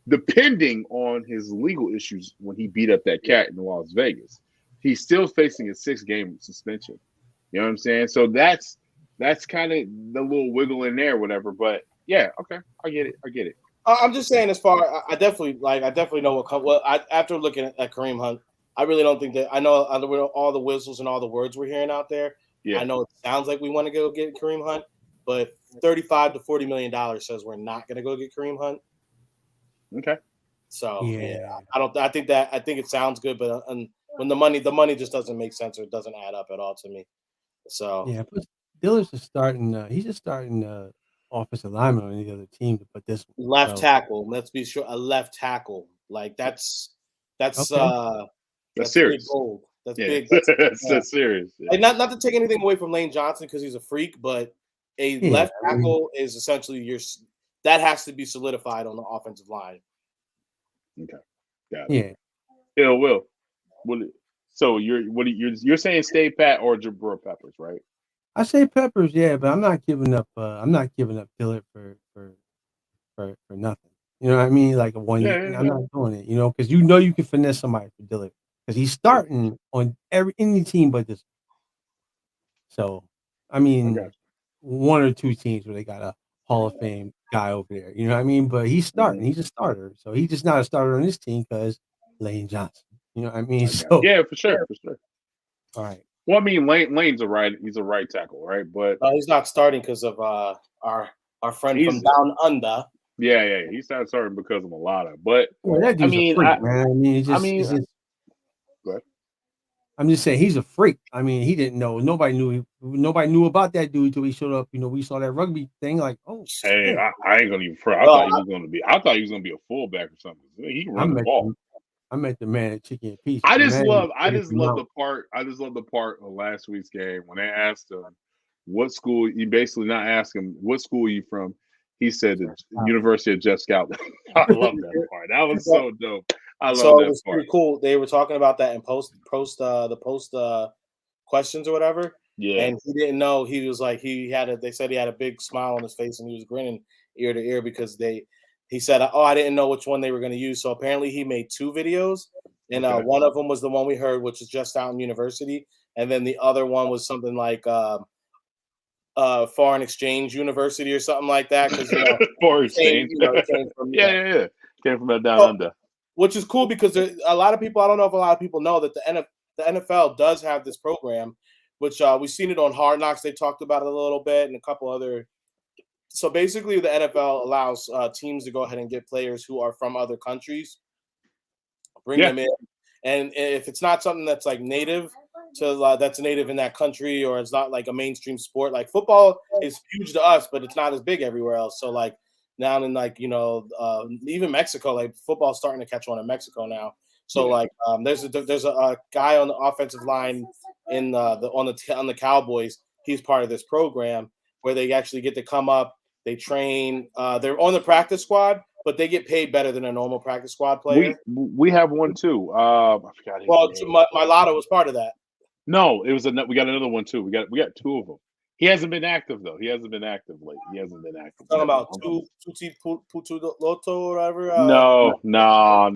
S1: Depending on his legal issues when he beat up that cat in Las Vegas. He's still facing a 6-game suspension. You know what I'm saying? So that's kind of the little wiggle in there, whatever. But yeah, okay, I get it.
S4: I'm just saying, as far I definitely know what. Well, after looking at Kareem Hunt, I really don't think that I know all the whistles and all the words we're hearing out there.
S1: Yeah.
S4: I know it sounds like we want to go get Kareem Hunt, but $35 to $40 million says we're not going to go get Kareem Hunt.
S1: Okay.
S4: So
S5: Yeah.
S4: I think it sounds good, but when the money just doesn't make sense or it doesn't add up at all to me. So
S5: Yeah, plus Diller's just starting. He's just starting offensive lineman on any other team to put this one.
S4: left tackle. Let's be sure a left tackle. Like that's
S1: That's
S4: big
S1: serious.
S4: gold. That's
S1: Yeah.
S4: big.
S1: That's serious. Yeah.
S4: Like not to take anything away from Lane Johnson because he's a freak, but a left tackle is essentially that has to be solidified on the offensive line.
S1: Okay. Got
S5: it.
S1: Yeah. Will. So you're saying stay pat or Jabril Peppers, right?
S5: I say Peppers, yeah, but I'm not giving up. I'm not giving up Dillard for nothing. You know what I mean? Like I'm not doing it. You know, because you can finesse somebody for Dillard because he's starting on any team but this. So, I mean, one or two teams where they got a Hall of Fame guy over there. You know what I mean? But he's starting. He's a starter. So he's just not a starter on this team because Lane Johnson. You know what I mean? So
S1: yeah, for sure.
S5: All right.
S1: Well, I mean, Lane's he's a right tackle, right? But
S4: he's not starting because of our friend from down under.
S1: Yeah, he's not starting because of Mulata. But
S5: that dude's a freak, man. I mean, I'm just saying he's a freak. I mean, he didn't know. Nobody knew about that dude until he showed up. You know, we saw that rugby thing. Like, oh,
S1: hey, I ain't gonna even front. I thought he was gonna be a fullback or something. He can run the ball.
S5: I met the man at Chicken and Peace.
S1: I just love the part of last week's game when they asked him what school. You basically not ask him what school are you from. He said the University of Jeff Scout. I love that part. That was so dope. I love that part. It was
S4: pretty cool. They were talking about that in post questions or whatever.
S1: Yeah.
S4: And he didn't know. He was like they said he had a big smile on his face and he was grinning ear to ear because he said, "Oh, I didn't know which one they were going to use." So apparently he made two videos, and one of them was the one we heard, which is just out in University, and then the other one was something like Foreign Exchange University or something like that. Because
S1: Foreign Exchange, came from that down under,
S4: which is cool because a lot of people. I don't know if a lot of people know that the NFL does have this program, which we've seen it on Hard Knocks. They talked about it a little bit, and a couple other. So basically, the NFL allows teams to go ahead and get players who are from other countries, bring them in, and if it's not something that's like native to that's native in that country, or it's not like a mainstream sport, like football is huge to us, but it's not as big everywhere else. So like now in like even Mexico, like football's starting to catch on in Mexico now. So like there's a guy on the offensive line in on the Cowboys. He's part of this program where they actually get to come up. They train. They're on the practice squad, but they get paid better than a normal practice squad player.
S1: We have one too. I forgot his name.
S4: Mulata was part of that.
S1: No, it was we got another one too. We got two of them. He hasn't been active though. He hasn't been active lately.
S4: Talking about Tuti Putuloto or whatever.
S1: No.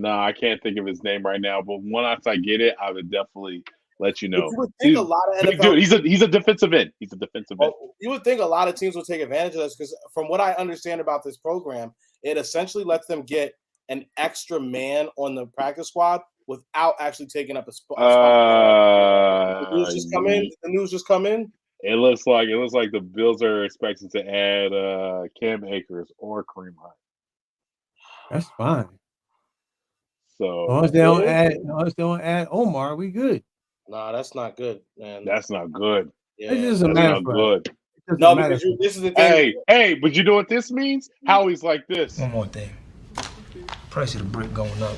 S1: I can't think of his name right now. But once I get it, I would definitely let you know.
S4: You would think a lot of NFL
S1: dude, he's a defensive end. He's a defensive end.
S4: You would think a lot of teams will take advantage of this because from what I understand about this program, it essentially lets them get an extra man on the practice squad without actually taking up a spot. The news just come in.
S1: It looks like the Bills are expecting to add Cam Akers or Kareem Hunt.
S5: That's fine.
S1: So
S5: as long as they don't add Omar, we good.
S4: Nah, that's not good, man.
S1: That's not good.
S4: Yeah,
S5: that's not
S1: good.
S4: No, because this is the thing.
S1: Hey, but you know what this means? Howie's like this.
S9: One more thing. Price of the brick going up.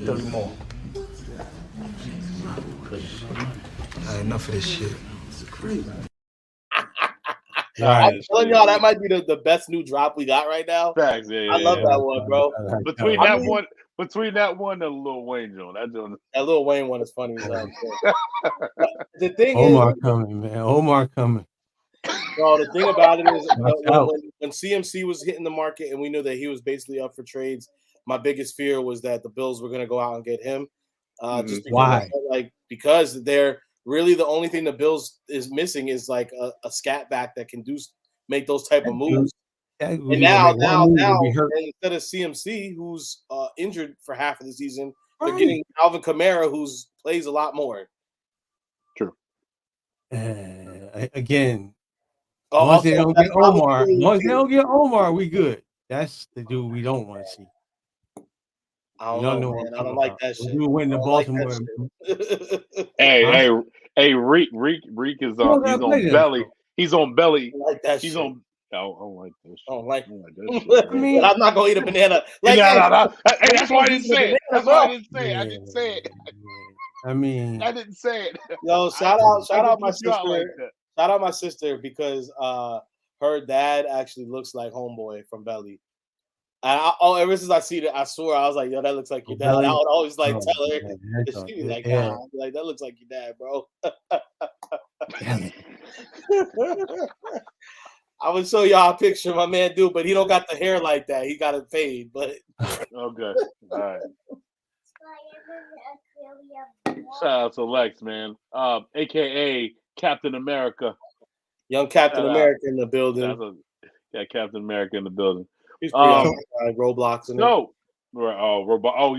S9: 30 more. Enough of this shit.
S4: I'm telling y'all, that might be the best new drop we got right now.
S1: Facts,
S4: I love that one, bro.
S1: Between that one and Lil Wayne joint,
S4: that Lil Wayne one is funny. The thing
S5: Omar coming, man. Omar coming.
S4: Bro, the thing about it is when CMC was hitting the market and we knew that he was basically up for trades, my biggest fear was that the Bills were going to go out and get him. Just because,
S5: why?
S4: Because really the only thing the Bills is missing is like a scat back that can make those type of moves. And now instead of CMC, who's injured for half of the season, they're getting Alvin Kamara, who's plays a lot more.
S1: True.
S5: Again, once they don't get Omar, we good. That's the dude we don't want to see.
S4: I don't know, man. I don't like that shit.
S5: We win the Baltimore.
S1: Hey, Reek is on. He's on belly. He's on belly.
S4: I like that
S1: he's
S4: shit.
S1: on. I don't like this.
S4: I don't like
S1: that shit.
S4: I mean, I'm not gonna eat a banana.
S1: Like, no. Hey, that's why I didn't say it. That's why I didn't say it. I didn't say it.
S5: I mean,
S1: I didn't say it.
S4: Yo, shout out my sister. Shout out my sister because her dad actually looks like Homeboy from Belly. Ever since I see it, I swear I was like, "Yo, that looks like your dad." I would always like tell her, and she be like, "Nah, like that looks like your dad, bro." I would show y'all a picture of my man, dude, but he don't got the hair like that. He got it fade, but
S1: okay, all right. Shout out to Lex, man, aka Captain America,
S4: young Captain America in the building.
S1: Captain America in the building.
S4: He's pretty Roblox in it.
S1: No, he's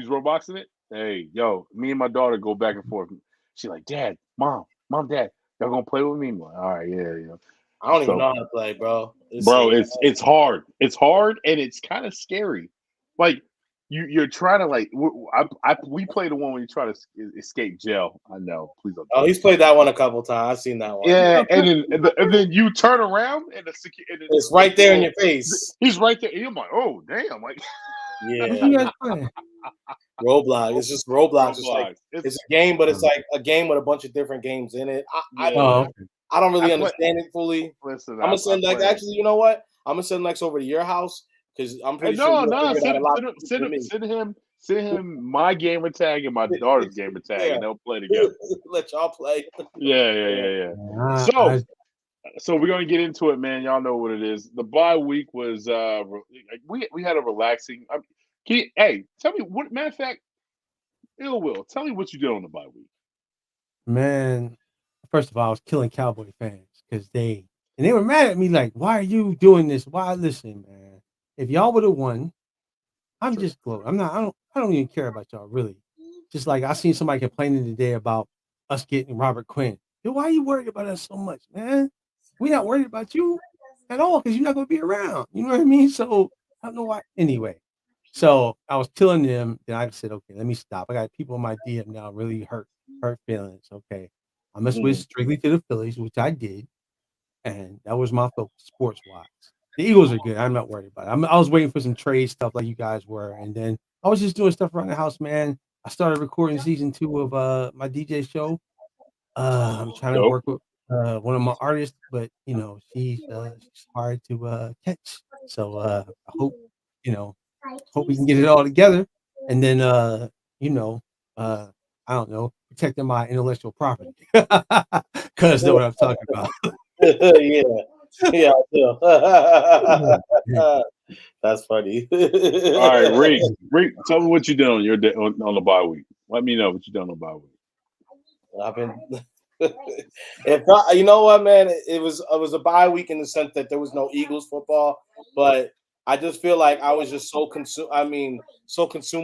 S1: Robloxing it. Hey, yo, me and my daughter go back and forth. She's like, Dad, Mom, Dad, y'all gonna play with me? I'm like, all right, yeah.
S4: I don't even know how to play, bro.
S1: It's hard. It's hard and it's kind of scary. Like you're trying to like. We play the one when you try to escape jail. I know. Please don't.
S4: Oh, he's played that one a couple times. I've seen that one.
S1: Yeah, and then you turn around and
S4: it's right there in your face.
S1: He's right there. And you're like, oh damn, like
S4: yeah. Roblox. It's just Roblox. It's like it's a game, but it's like a game with a bunch of different games in it. I don't really understand it fully. Listen, I'm gonna send Lex. Actually, you know what? I'm gonna send Lex over to your house because I'm pretty sure.
S1: Send him my gamer tag and my daughter's gamer tag, and they'll play together.
S4: Let y'all play.
S1: Yeah. So we're gonna get into it, man. Y'all know what it is. The bye week was we had a relaxing. Hey, tell me what. Matter of fact, Ill Will, tell me what you did on the bye week.
S5: Man, first of all, I was killing Cowboy fans because they were mad at me. Like, why are you doing this? Why? Listen, man. If y'all would have won, I'm just gloating. I don't even care about y'all really. Just like I seen somebody complaining today about us getting Robert Quinn. Yo, why are you worried about us so much, man? We're not worried about you at all because you're not gonna be around. You know what I mean? So I don't know why. Anyway, so I was killing them. Then I said, okay, let me stop. I got people in my DM now really hurt feelings. Okay, I'm gonna switch strictly to the Phillies, which I did, and that was my focus sports wise. The Eagles are good. I'm not worried about it. I was waiting for some trade stuff like you guys were, and then I was just doing stuff around the house, man. I started recording season 2 of my DJ show. I'm trying to work with one of my artists, but she's hard to catch. So I hope we can get it all together, and then I don't know, protecting my intellectual property, because know what I'm talking about.
S4: Yeah, I do. That's funny.
S1: All right, Reek, tell me what you did on your day on the bye week. Let me know what you done on the bye week.
S4: I've been. You know what, man? It was a bye week in the sense that there was no Eagles football, but I just feel like I was just so consumed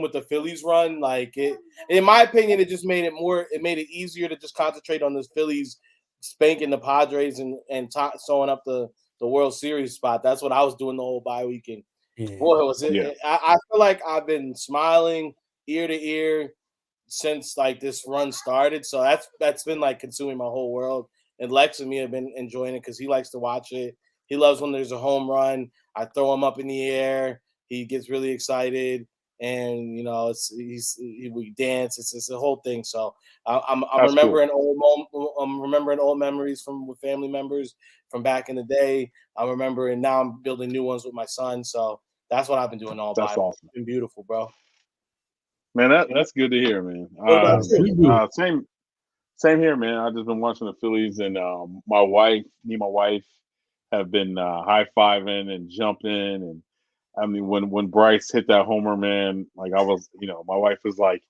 S4: with the Phillies run. Like it, in my opinion, it just made it more. It made it easier to just concentrate on this Phillies spanking the Padres and sewing up the World Series spot. That's what I was doing the whole bye weekend. Yeah. Boy, was it! Yeah. I feel like I've been smiling ear to ear since like this run started. So that's been like consuming my whole world. And Lex and me have been enjoying it because he likes to watch it. He loves when there's a home run. I throw him up in the air. He gets really excited, and we dance. It's a whole thing. So I'm remembering cool. I'm remembering old memories with family members from back in the day. I'm remembering now. I'm building new ones with my son. So that's what I've been doing all day. That's awesome. It's been beautiful, bro.
S1: Man, that's good to hear, man. Same here, man. I've just been watching the Phillies, and my wife have been high-fiving and jumping, and I mean when Bryce hit that homer, man, like I was, my wife was like,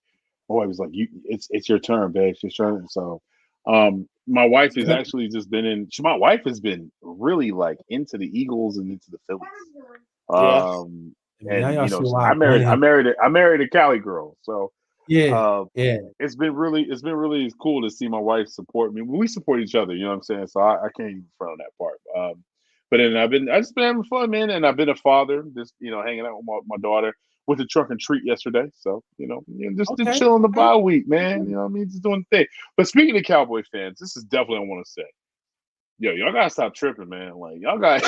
S1: it's your turn, babe, it's your turn. So My wife has actually just been my wife has been really like into the Eagles and into the Phillies.
S4: Yeah.
S5: Now
S1: And
S5: y'all
S1: you
S5: see
S1: know,
S5: why
S1: I married
S5: winning.
S1: I married a Cali girl, so
S5: Yeah.
S1: it's been really cool to see my wife support me. We support each other, you know what I'm saying? So I can't even front on that part. But then I just been having fun, man, and I've been a father, just hanging out with my daughter. With the truck and treat yesterday, so just
S5: Okay.
S1: chilling the bye week, man. You know what I mean? Just doing the thing. But speaking of Cowboy fans, this is definitely what I want to say. Yo, y'all gotta stop tripping, man. Like y'all got.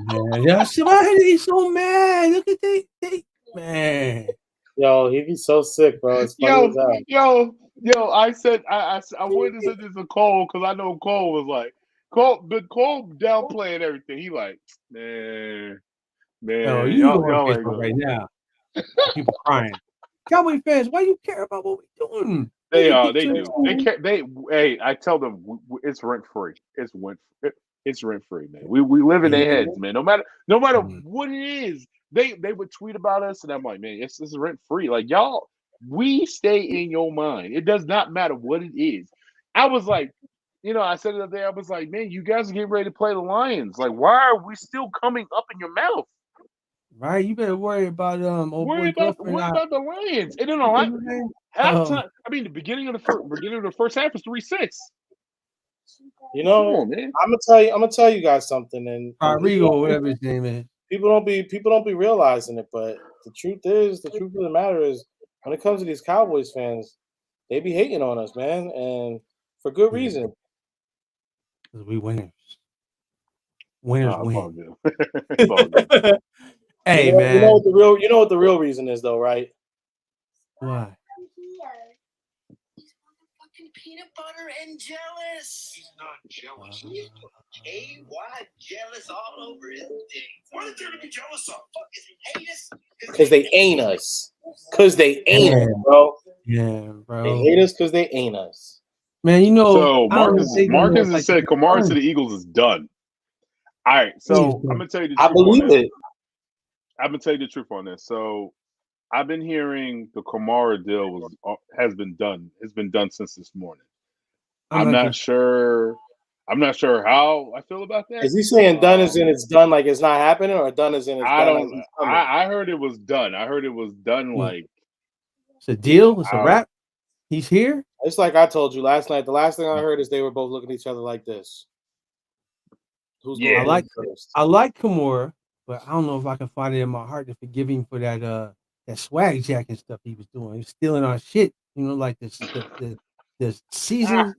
S5: Man, y'all see why he's so mad? Look at they man.
S4: Yo, he be so sick, bro. It's funny as hell.
S1: Yo! I said I wanted to send this to Cole because I know Cole was like Cole downplaying everything. He like
S5: Yo,
S1: man,
S5: you go on
S1: y'all ain't
S5: Facebook
S1: good.
S5: right now. People crying. Cowboy fans, why you care about what we doing?
S1: They do. They can't. Hey, I tell them it's rent free. It's rent free, man. We live in their heads, man. No matter what it is, they would tweet about us, and I'm like, man, it's rent free. Like y'all, we stay in your mind. It does not matter what it is. I was like, I said it up there. I was like, man, you guys are getting ready to play the Lions. Like, why are we still coming up in your mouth?
S5: Right, you better worry about old boy girlfriend.
S1: Worry about the Lions. It didn't like halftime. I mean, the beginning of the first half was 3-6.
S4: You
S1: Come
S4: know,
S1: on, man.
S4: I'm gonna tell you guys something, and
S5: Rodrigo, whatever his name is.
S4: people don't be realizing it, but the truth of the matter is, when it comes to these Cowboys fans, they be hating on us, man, and for good reason.
S5: We winners. Winners
S1: It's all
S5: win.
S1: good. It's all good.
S5: Hey,
S4: you
S5: man.
S4: know what the real reason is, though, right?
S5: Why?
S10: Peanut butter and jealous. He's not jealous. He's KY jealous all over his dick. What is there to be jealous of? Fuck, is he hate us?
S4: Because they ain't us. Because they ain't us, bro.
S5: Yeah, bro.
S4: They hate us because they ain't us.
S5: Man,
S1: So
S5: Marcus
S1: has said Kamara to the Eagles is done. All right, so I'm gonna tell you the truth.
S4: I believe it.
S1: I'm gonna tell you the truth on this. So I've been hearing the Kamara deal has been done. It's been done since this morning. I'm not sure how I feel about that.
S4: Is he saying done as in it's done like it's not happening, or done as in it's done like it's coming?
S1: I heard it was done. I heard it was done like
S5: it's a deal. It's a wrap. He's here.
S4: It's like I told you last night. The last thing I heard is they were both looking at each other like this. Who's going first?
S5: I like Kamara, but I don't know if I can find it in my heart to forgive him for that swag jack and stuff he was doing. He was stealing our shit, like the season.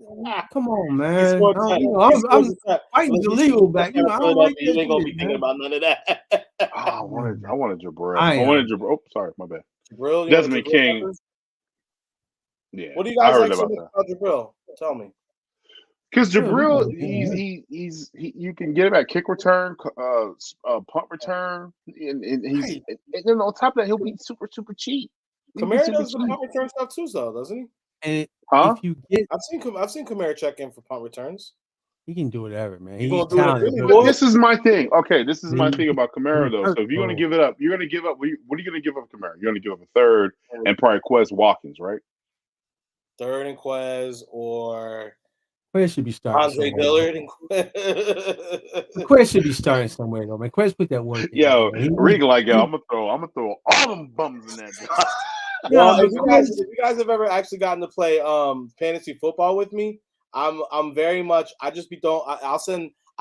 S5: Come on, man. I'm fighting the legal back. I don't like
S4: you ain't gonna be thinking about none of that.
S1: I wanted Jabril. I wanted Jabril. Oh, sorry, my bad.
S4: Jabril,
S1: Desmond King. Yeah.
S4: What do you guys like so much about Jabril? Tell me.
S1: Because Jabril, he's you can get him at kick return, punt return, and then on top of that, he'll be super cheap.
S4: Kamara does the punt return stuff too, though, doesn't he?
S5: And if you get,
S4: I've seen Kamara check in for punt returns.
S5: He can do whatever, man.
S4: He's talented.
S1: But this is my thing. Okay, this is my thing about Kamara, though. So if you're going to give it up, you're going to give up. What are you going to give up, Kamara? You're going to give up a third and probably Quez Watkins, right?
S4: Third and Quez, or
S5: Quez should be starting.
S4: Andre Dillard and
S5: Quez should be starting somewhere, though, man. Quez put that work in.
S1: Yo, Regan, like, yo, I'm gonna throw all them bums in that.
S4: Well, if you guys have ever actually gotten to play fantasy football with me, I'm very much. I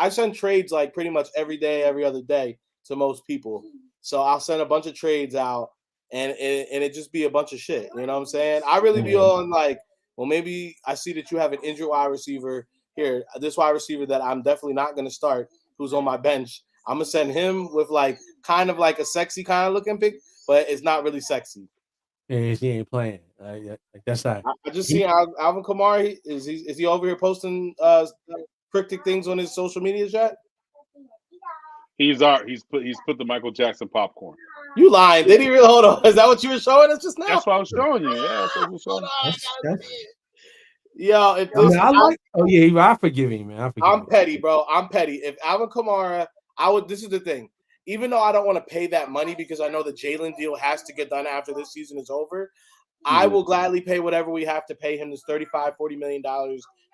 S4: send trades like pretty much every day, every other day to most people. So I'll send a bunch of trades out, and it just be a bunch of shit. You know what I'm saying? I really be on like, well, maybe I see that you have an injured wide receiver here. This wide receiver that I'm definitely not going to start, who's on my bench. I'm gonna send him with like kind of like a sexy kind of looking pick, but it's not really sexy.
S5: Yeah, he ain't playing. That's not.
S4: I just see Alvin Kamara. Is he over here posting cryptic things on his social media chat?
S1: He's put the Michael Jackson popcorn.
S4: You lying? Did he really? Hold on. Is that what you were showing us just now?
S1: That's what I was showing you. Yeah, that's what I was showing.
S4: Yo, if this,
S5: I forgive him, man.
S4: I'm petty, bro. I'm petty. If Alvin Kamara, this is the thing. Even though I don't want to pay that money because I know the Jalen deal has to get done after this season is over, I will gladly pay whatever we have to pay him. This $35-40 million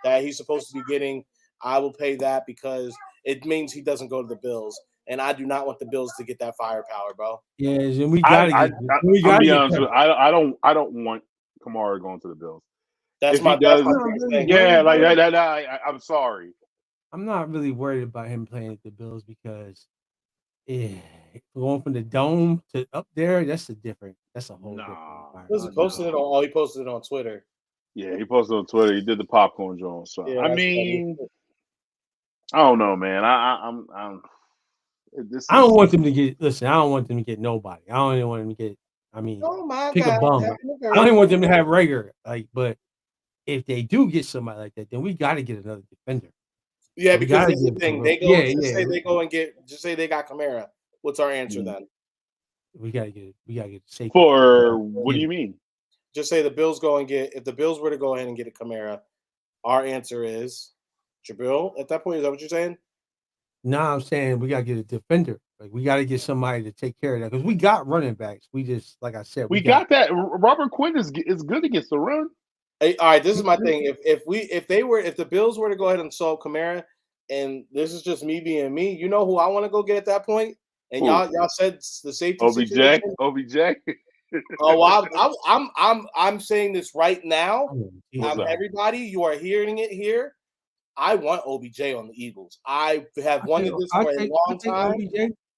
S4: that he's supposed to be getting. I will pay that because it means he doesn't go to the Bills, and I do not want the Bills to get that firepower, bro.
S5: Yes, and we gotta
S1: I'm be
S5: get
S1: honest with you, I don't want Kamara going to the Bills.
S4: That's
S1: If
S4: my
S1: he does,
S4: thing.
S1: yeah, like that. I'm sorry.
S5: I'm not really worried about him playing at the Bills because going from the dome to up there, that's a whole different environment.
S4: He posted it on Twitter.
S1: Yeah, he posted on Twitter. He did the popcorn joint. So
S4: Yeah,
S1: I mean, I don't know, man. I'm
S5: I don't want them to get. Listen, I don't want them to get nobody. I don't even want them to get. I mean, pick a bum. I don't even want them to have Rager. But if they do get somebody like that, then we got to get another defender.
S4: Yeah, because this is the thing. They go. Say they go and get. Just say they got Kamara. What's our answer then?
S5: We gotta get safety.
S1: For what do you mean?
S4: Just say the Bills go and get. If the Bills were to go ahead and get a Kamara, our answer is Jabril. At that point, is that what you're saying?
S5: No, I'm saying we gotta get a defender. Like we gotta get somebody to take care of that because we got running backs. We just, like I said,
S1: we got that. Robert Quinn is good against the run.
S4: Hey, all right, this is my thing. If the Bills were to go ahead and solve Kamara, and this is just me being me, you know who I want to go get at that point? And y'all said the safety
S1: OBJ.
S4: Oh, well, I'm saying this right now. Everybody, you are hearing it here. I want OBJ on the Eagles. I have wanted this for a long time.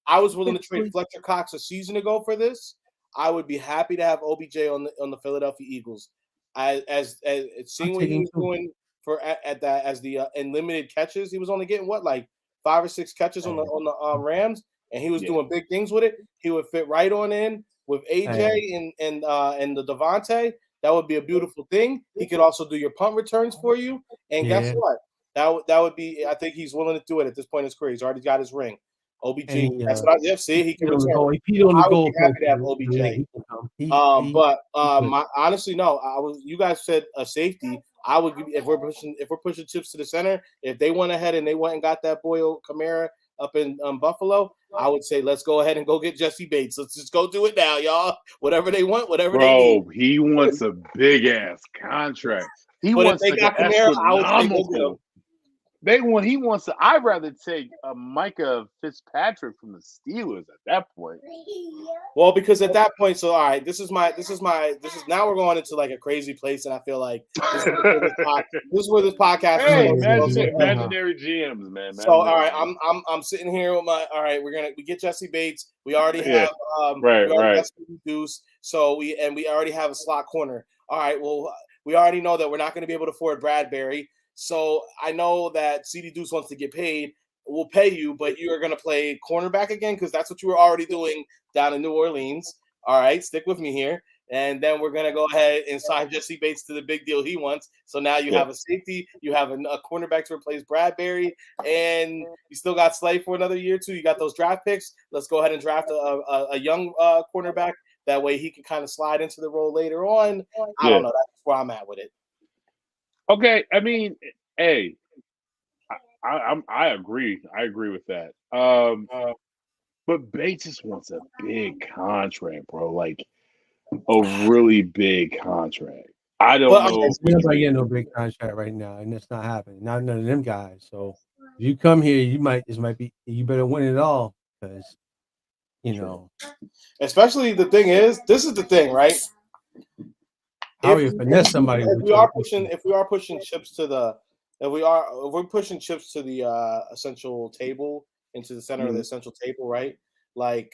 S4: I was willing to trade Fletcher Cox a season ago for this. I would be happy to have OBJ on the Philadelphia Eagles. As seeing what he was doing in limited catches, he was only getting like 5 or 6 catches on the Rams, and he was doing big things with it. He would fit right on in with AJ and the Devontae. That would be a beautiful thing. He could also do your punt returns for you. And guess what? That would be. I think he's willing to do it at this point in his career. He's already got his ring. OBJ. That's what I see. He can return. I would be happy to have OBJ. Honestly, no. You guys said a safety. I would if we're pushing chips to the center. If they went ahead and they went and got that boy Kamara up in Buffalo, I would say let's go ahead and go get Jesse Bates. Let's just go do it now, y'all. Whatever they want, whatever they need.
S1: Bro, he wants a big ass contract. He
S4: but
S1: wants
S4: if they got Kamara, I would say go get him.
S1: He wants to. I'd rather take a Micah Fitzpatrick from the Steelers at that point.
S4: Well, because at that point, so all right, this is now we're going into like a crazy place, and I feel like this is where this podcast is.
S1: Imaginary GMs, man.
S4: So all right, I'm sitting here with we get Jesse Bates. We already have Deuce. So we already have a slot corner. All right, well, we already know that we're not going to be able to afford Bradbury. So I know that CD Deuce wants to get paid. We'll pay you, but you are going to play cornerback again because that's what you were already doing down in New Orleans. All right, stick with me here. And then we're going to go ahead and sign Jesse Bates to the big deal he wants. So now you have a safety, you have a cornerback to replace Bradbury, and you still got Slay for another year too. You got those draft picks. Let's go ahead and draft a young cornerback. That way he can kind of slide into the role later on. I don't know. That's where I'm at with it.
S1: Okay, I mean, hey, I agree. I agree with that. But Bates just wants a big contract, bro. Like a really big contract. I don't know.
S5: We're not getting no big contract right now, and it's not happening. Not none of them guys. So if you come here, you better win it all because
S4: Especially the thing is, this is the thing, right?
S5: If we are pushing chips to the essential table into the center of the essential table, right? Like,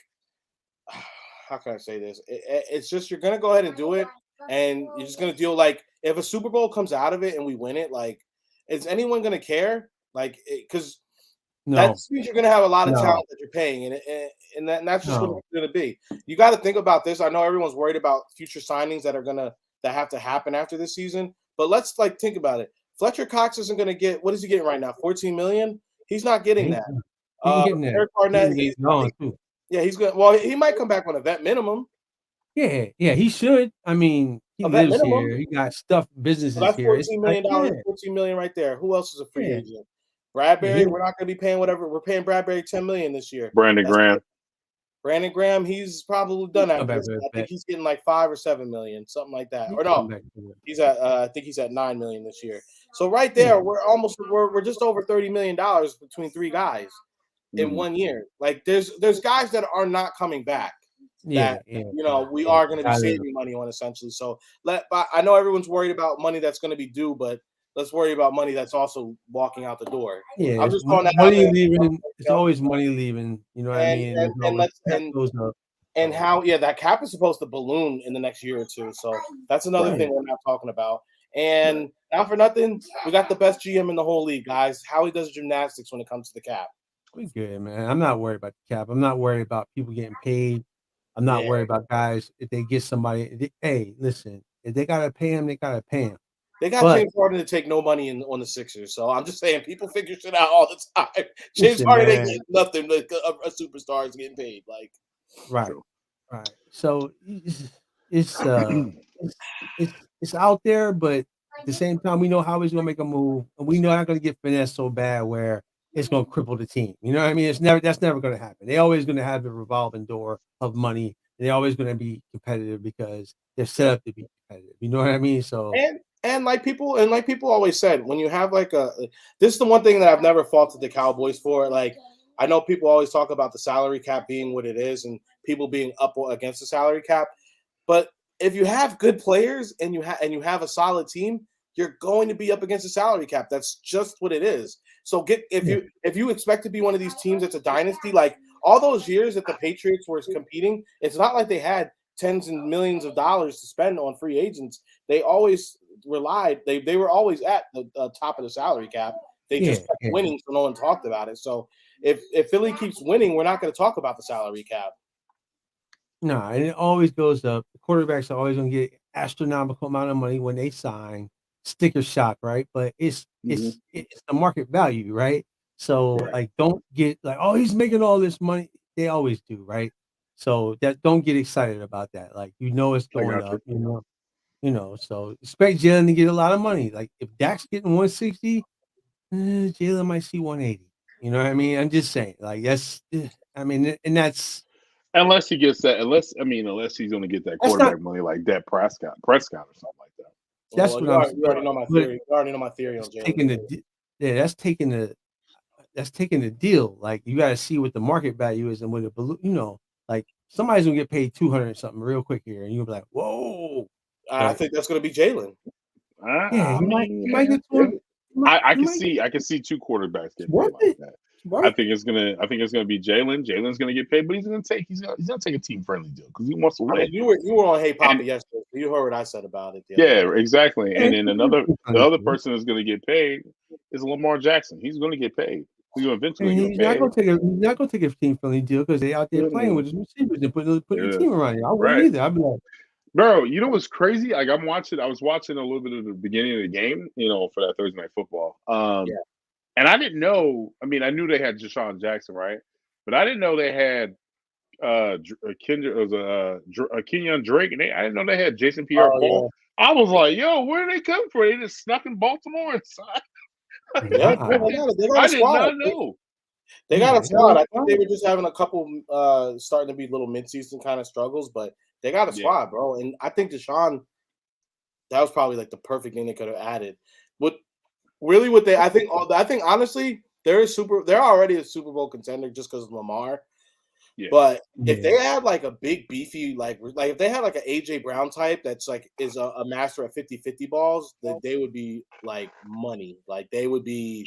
S5: how can I say this? It's just you're gonna go ahead and do it, and you're just gonna deal like if a Super Bowl comes out of it and we win it, like, is anyone gonna care? Like, because that means you're gonna have a lot of talent that you're paying, and that's just what it's gonna be. You got to think about this. I know everyone's worried about future signings that have to happen after this season. But let's think about it. Fletcher Cox isn't going to get, what is he getting right now? $14 million? He's not getting that. Eric Barnett, he's good. Well, he might come back on a vet minimum. Yeah, he should. I mean, he lives here. He got stuff, businesses
S4: so that's
S5: here.
S4: $14 million, $14 million right there. Who else is a free agent? Bradbury, we're not going to be paying whatever. We're paying Bradbury $10 million this year.
S1: Brandon Graham.
S4: Brandon Graham, he's probably done
S5: Come
S4: after
S5: back
S4: this.
S5: with a
S4: I think
S5: bet.
S4: he's getting like 5 or 7 million, something like that. Or
S5: Come
S4: no,
S5: back with it.
S4: he's at I think he's at 9 million this year. So right there, we're just over $30 million between three guys in 1 year. Like there's guys that are not coming back that we are going to be saving money on essentially. So I know everyone's worried about money that's going to be due, but let's worry about money that's also walking out the door.
S5: Yeah,
S4: I'm just throwing that out
S5: money
S4: there.
S5: leaving. It's always money leaving. You know what I mean?
S4: And how that cap is supposed to balloon in the next year or two. So that's another thing we're not talking about. And not for nothing, we got the best GM in the whole league, guys. Howie does gymnastics when it comes to the cap.
S5: We good, man. I'm not worried about the cap. I'm not worried about people getting paid. I'm not worried about guys if they get somebody. Hey, listen, if they gotta pay him, they gotta pay him.
S4: They got James Harden to take no money on the Sixers, so I'm just saying people figure shit out all the time. James Harden ain't getting nothing. Like a superstar is getting paid, like
S5: right. So it's out there, but at the same time, we know how he's gonna make a move, and we know not gonna get finessed so bad where it's gonna cripple the team. You know what I mean? That's never gonna happen. They're always gonna have the revolving door of money. They're always gonna be competitive because they're set up to be competitive. You know what I mean? So
S4: and like people always said, when you have this is the one thing that I've never faulted the Cowboys for. Like I know people always talk about the salary cap being what it is and people being up against the salary cap, but if you have good players and you have a solid team, you're going to be up against the salary cap. That's just what it is. So if you expect to be one of these teams that's a dynasty, like all those years that the Patriots were competing, it's not like they had tens and millions of dollars to spend on free agents. They always relied. They were always at the top of the salary cap. They just kept winning, so no one talked about it. So if Philly keeps winning, we're not going to talk about the salary cap.
S5: No, and it always goes up. The quarterbacks are always going to get astronomical amount of money when they sign. Sticker shock, right? But it's the market value, right? So like, don't get like, oh, he's making all this money. They always do, right? So don't get excited about that. Like it's going up. So expect Jalen to get a lot of money. Like if Dak's getting 160, Jalen might see 180. You know what I mean? I'm just saying. Like that's, I mean, and that's.
S1: Unless he gets that, unless he's going to get that quarterback money like that Prescott or something like that.
S5: That's what I'm saying.
S4: You already know my theory. You already know my theory on Jalen.
S5: That's taking the deal. Like you got to see what the market value is and what it, like somebody's gonna get paid 200 something real quick here, and you'll be like, whoa.
S4: I think that's gonna be Jalen.
S5: He might get 200.
S1: I can see two quarterbacks getting paid like that. I think it's gonna be Jalen. Jalen's gonna get paid, but he's gonna take a team friendly deal because he wants to win.
S4: I mean, you were on Hey Papa yesterday. You heard what I said about it.
S1: Exactly. And then the other person that's gonna get paid is Lamar Jackson. He's gonna get paid. He's
S5: not gonna take a team friendly deal because they out there playing with his receivers and putting the team around you. I wouldn't either. I'd be like,
S1: bro, you know what's crazy? Like I was watching a little bit of the beginning of the game, for that Thursday night football. And I didn't know. I mean, I knew they had Deshaun Jackson, right? But I didn't know they had Kenyon Drake, and I didn't know they had Jason Pierre-Paul. I was like, yo, where did they come from? They just snuck in Baltimore inside.
S4: They got
S1: I did not know.
S4: They got a squad. I think they were just having a couple starting to be little midseason kind of struggles, but they got a squad, bro. And I think Deshaun, that was probably like the perfect thing they could have added. I think honestly, they're already a Super Bowl contender just because of Lamar. Yeah. But if they had like a big beefy like if they had like an AJ Brown type that's like is a master at 50-50 balls, then they would be like money. Like they would be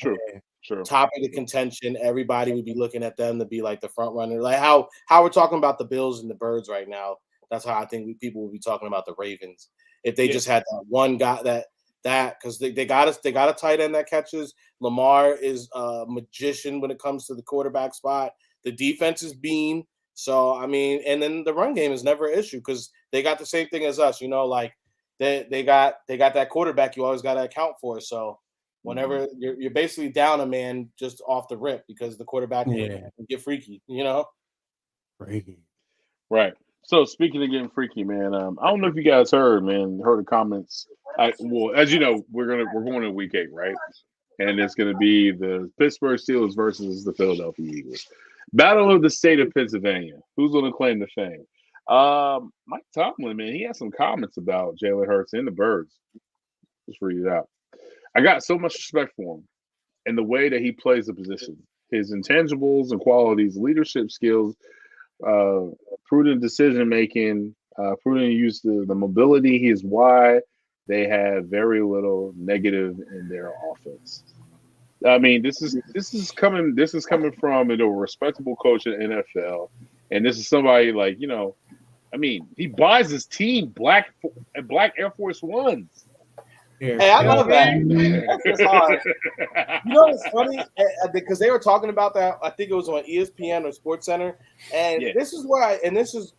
S4: top of the contention. Everybody would be looking at them to be like the front runner. Like how we're talking about the Bills and the Birds right now. That's how I think people will be talking about the Ravens. If they just had that one guy that because they got a tight end that catches. Lamar is a magician when it comes to the quarterback spot. The defense is bean. So I mean, and then the run game is never an issue because they got the same thing as us. Like they got that quarterback you always got to account for. So whenever you're basically down a man just off the rip because the quarterback can get freaky.
S5: Freaky.
S1: Right. So speaking of getting freaky, man, I don't know if you guys heard the comments. Well, as you know, we're going to week 8, right? And it's going to be the Pittsburgh Steelers versus the Philadelphia Eagles. Battle of the state of Pennsylvania. Who's going to claim the fame? Mike Tomlin, man, he had some comments about Jalen Hurts and the Birds. Just read it out. I got so much respect for him and the way that he plays the position. His intangibles and qualities, leadership skills, uh, prudent decision making, prudent use of the mobility. He is why they have very little negative in their offense. I mean, this is coming from a respectable coach in the NFL, and this is somebody like I mean, he buys his team black Air Force Ones.
S4: Hey, I love that. That's just hard. You know what's funny? Because they were talking about that. I think it was on ESPN or Sports Center, and this is where this is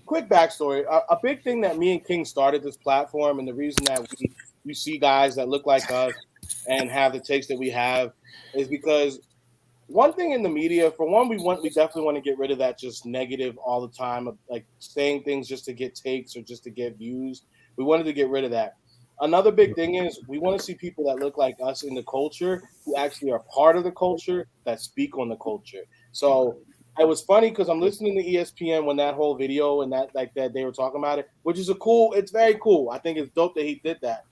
S4: quick backstory. A big thing that me and King started this platform, and the reason that we see guys that look like us and have the takes that we have is because one thing in the media, for one, we definitely want to get rid of that just negative all the time of like saying things just to get takes or just to get views. We wanted to get rid of that. Another big thing is we want to see people that look like us in the culture who actually are part of the culture that speak on the culture. So it was funny because I'm listening to ESPN when that whole video and that they were talking about it, which is it's very cool. I think it's dope that he did that.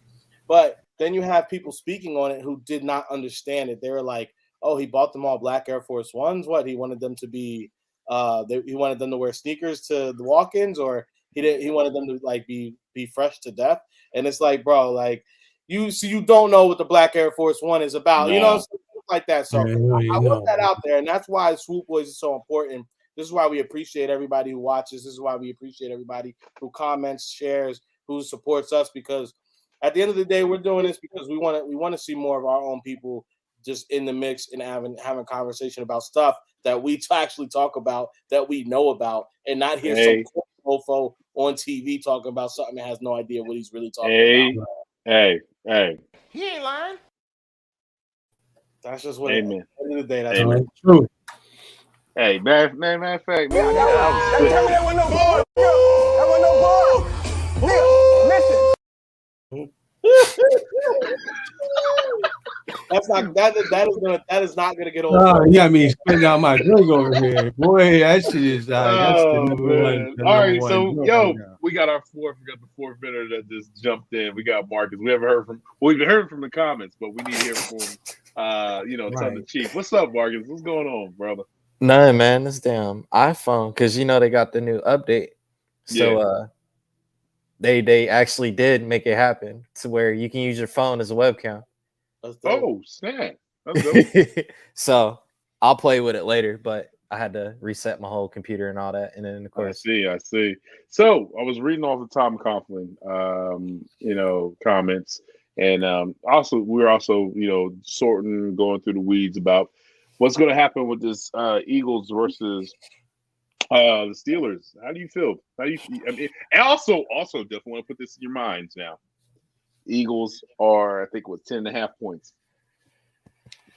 S4: But then you have people speaking on it who did not understand it. They were like, "Oh, he bought them all black Air Force Ones. What? He wanted them to be, he wanted them to wear sneakers to the walk-ins, or he wanted them to like be fresh to death." And it's like, bro, like you don't know what the black Air Force One is about, stuff like that. So I want that out there, and that's why Swoop Boys is so important. This is why we appreciate everybody who watches. This is why we appreciate everybody who comments, shares, who supports us, because at the end of the day, we're doing this because we want to see more of our own people just in the mix and having conversation about stuff that we actually talk about, that we know about, and not hear some mofo on TV talking about something that has no idea what he's really talking about.
S1: Hey.
S4: He ain't lying. That's just what
S1: Amen.
S4: At the end of the day, that's
S5: true.
S1: Hey, man, fact, man.
S3: Tell me that wasn't no bar. That wasn't no bar. Nigga, listen.
S4: That is not gonna get old.
S5: You got me spitting out my drink over here, boy. That shit is that's the number one.
S1: All right, so we got our fourth. We got the fourth bidder that just jumped in. We got Marcus. We haven't heard from. Well, we've heard from the comments, but we need to hear from tell the chief. What's up, Marcus? What's going on, brother?
S11: Nothing, man. This damn iPhone, because they got the new update. So they actually did make it happen to where you can use your phone as a webcam.
S1: Oh, snap. That's dope.
S11: So I'll play with it later, but I had to reset my whole computer and all that. And then of course
S1: I see. So I was reading off the Tom Coughlin comments. And we're also going through the weeds about what's going to happen with this Eagles versus the Steelers. How do you feel? I mean, and also definitely want to put this in your minds now. Eagles are, I think, 10.5 points.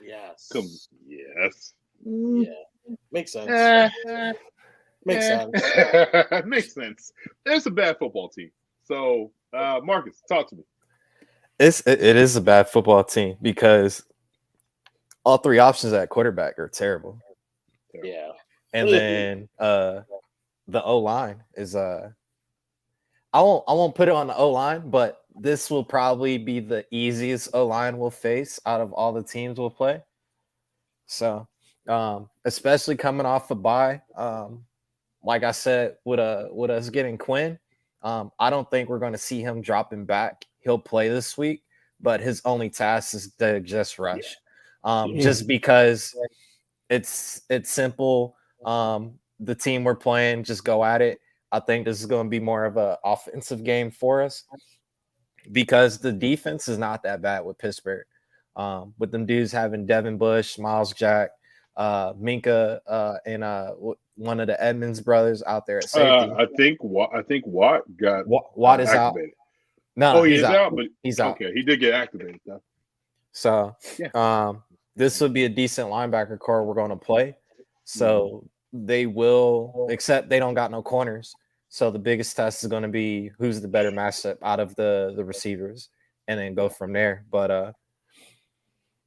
S4: Yes.
S1: Yes.
S4: Yeah. Makes sense. Makes sense.
S1: Makes sense. It's a bad football team. So, Marcus, talk to me.
S11: It is a bad football team because all three options at quarterback are terrible.
S4: Yeah.
S11: And then the O-line is I won't put it on the O-line, but this will probably be the easiest O-line we'll face out of all the teams we'll play. So, especially coming off a bye, like I said, with us getting Quinn, I don't think we're going to see him dropping back. He'll play this week, but his only task is to just rush, just because it's simple. The team we're playing, just go at it. I think this is going to be more of an offensive game for us because the defense is not that bad with Pittsburgh. With them dudes having Devin Bush, Miles Jack, Minka, and one of the Edmonds brothers out there at safety.
S1: I think Watt got
S11: Watt is
S1: activated.
S11: out. No,
S1: he's out, but
S11: he's out.
S1: Okay, he did get activated though.
S11: So, this would be a decent linebacker core we're going to play. So they will, except they don't got no corners. So the biggest test is going to be who's the better matchup out of the receivers, and then go from there. But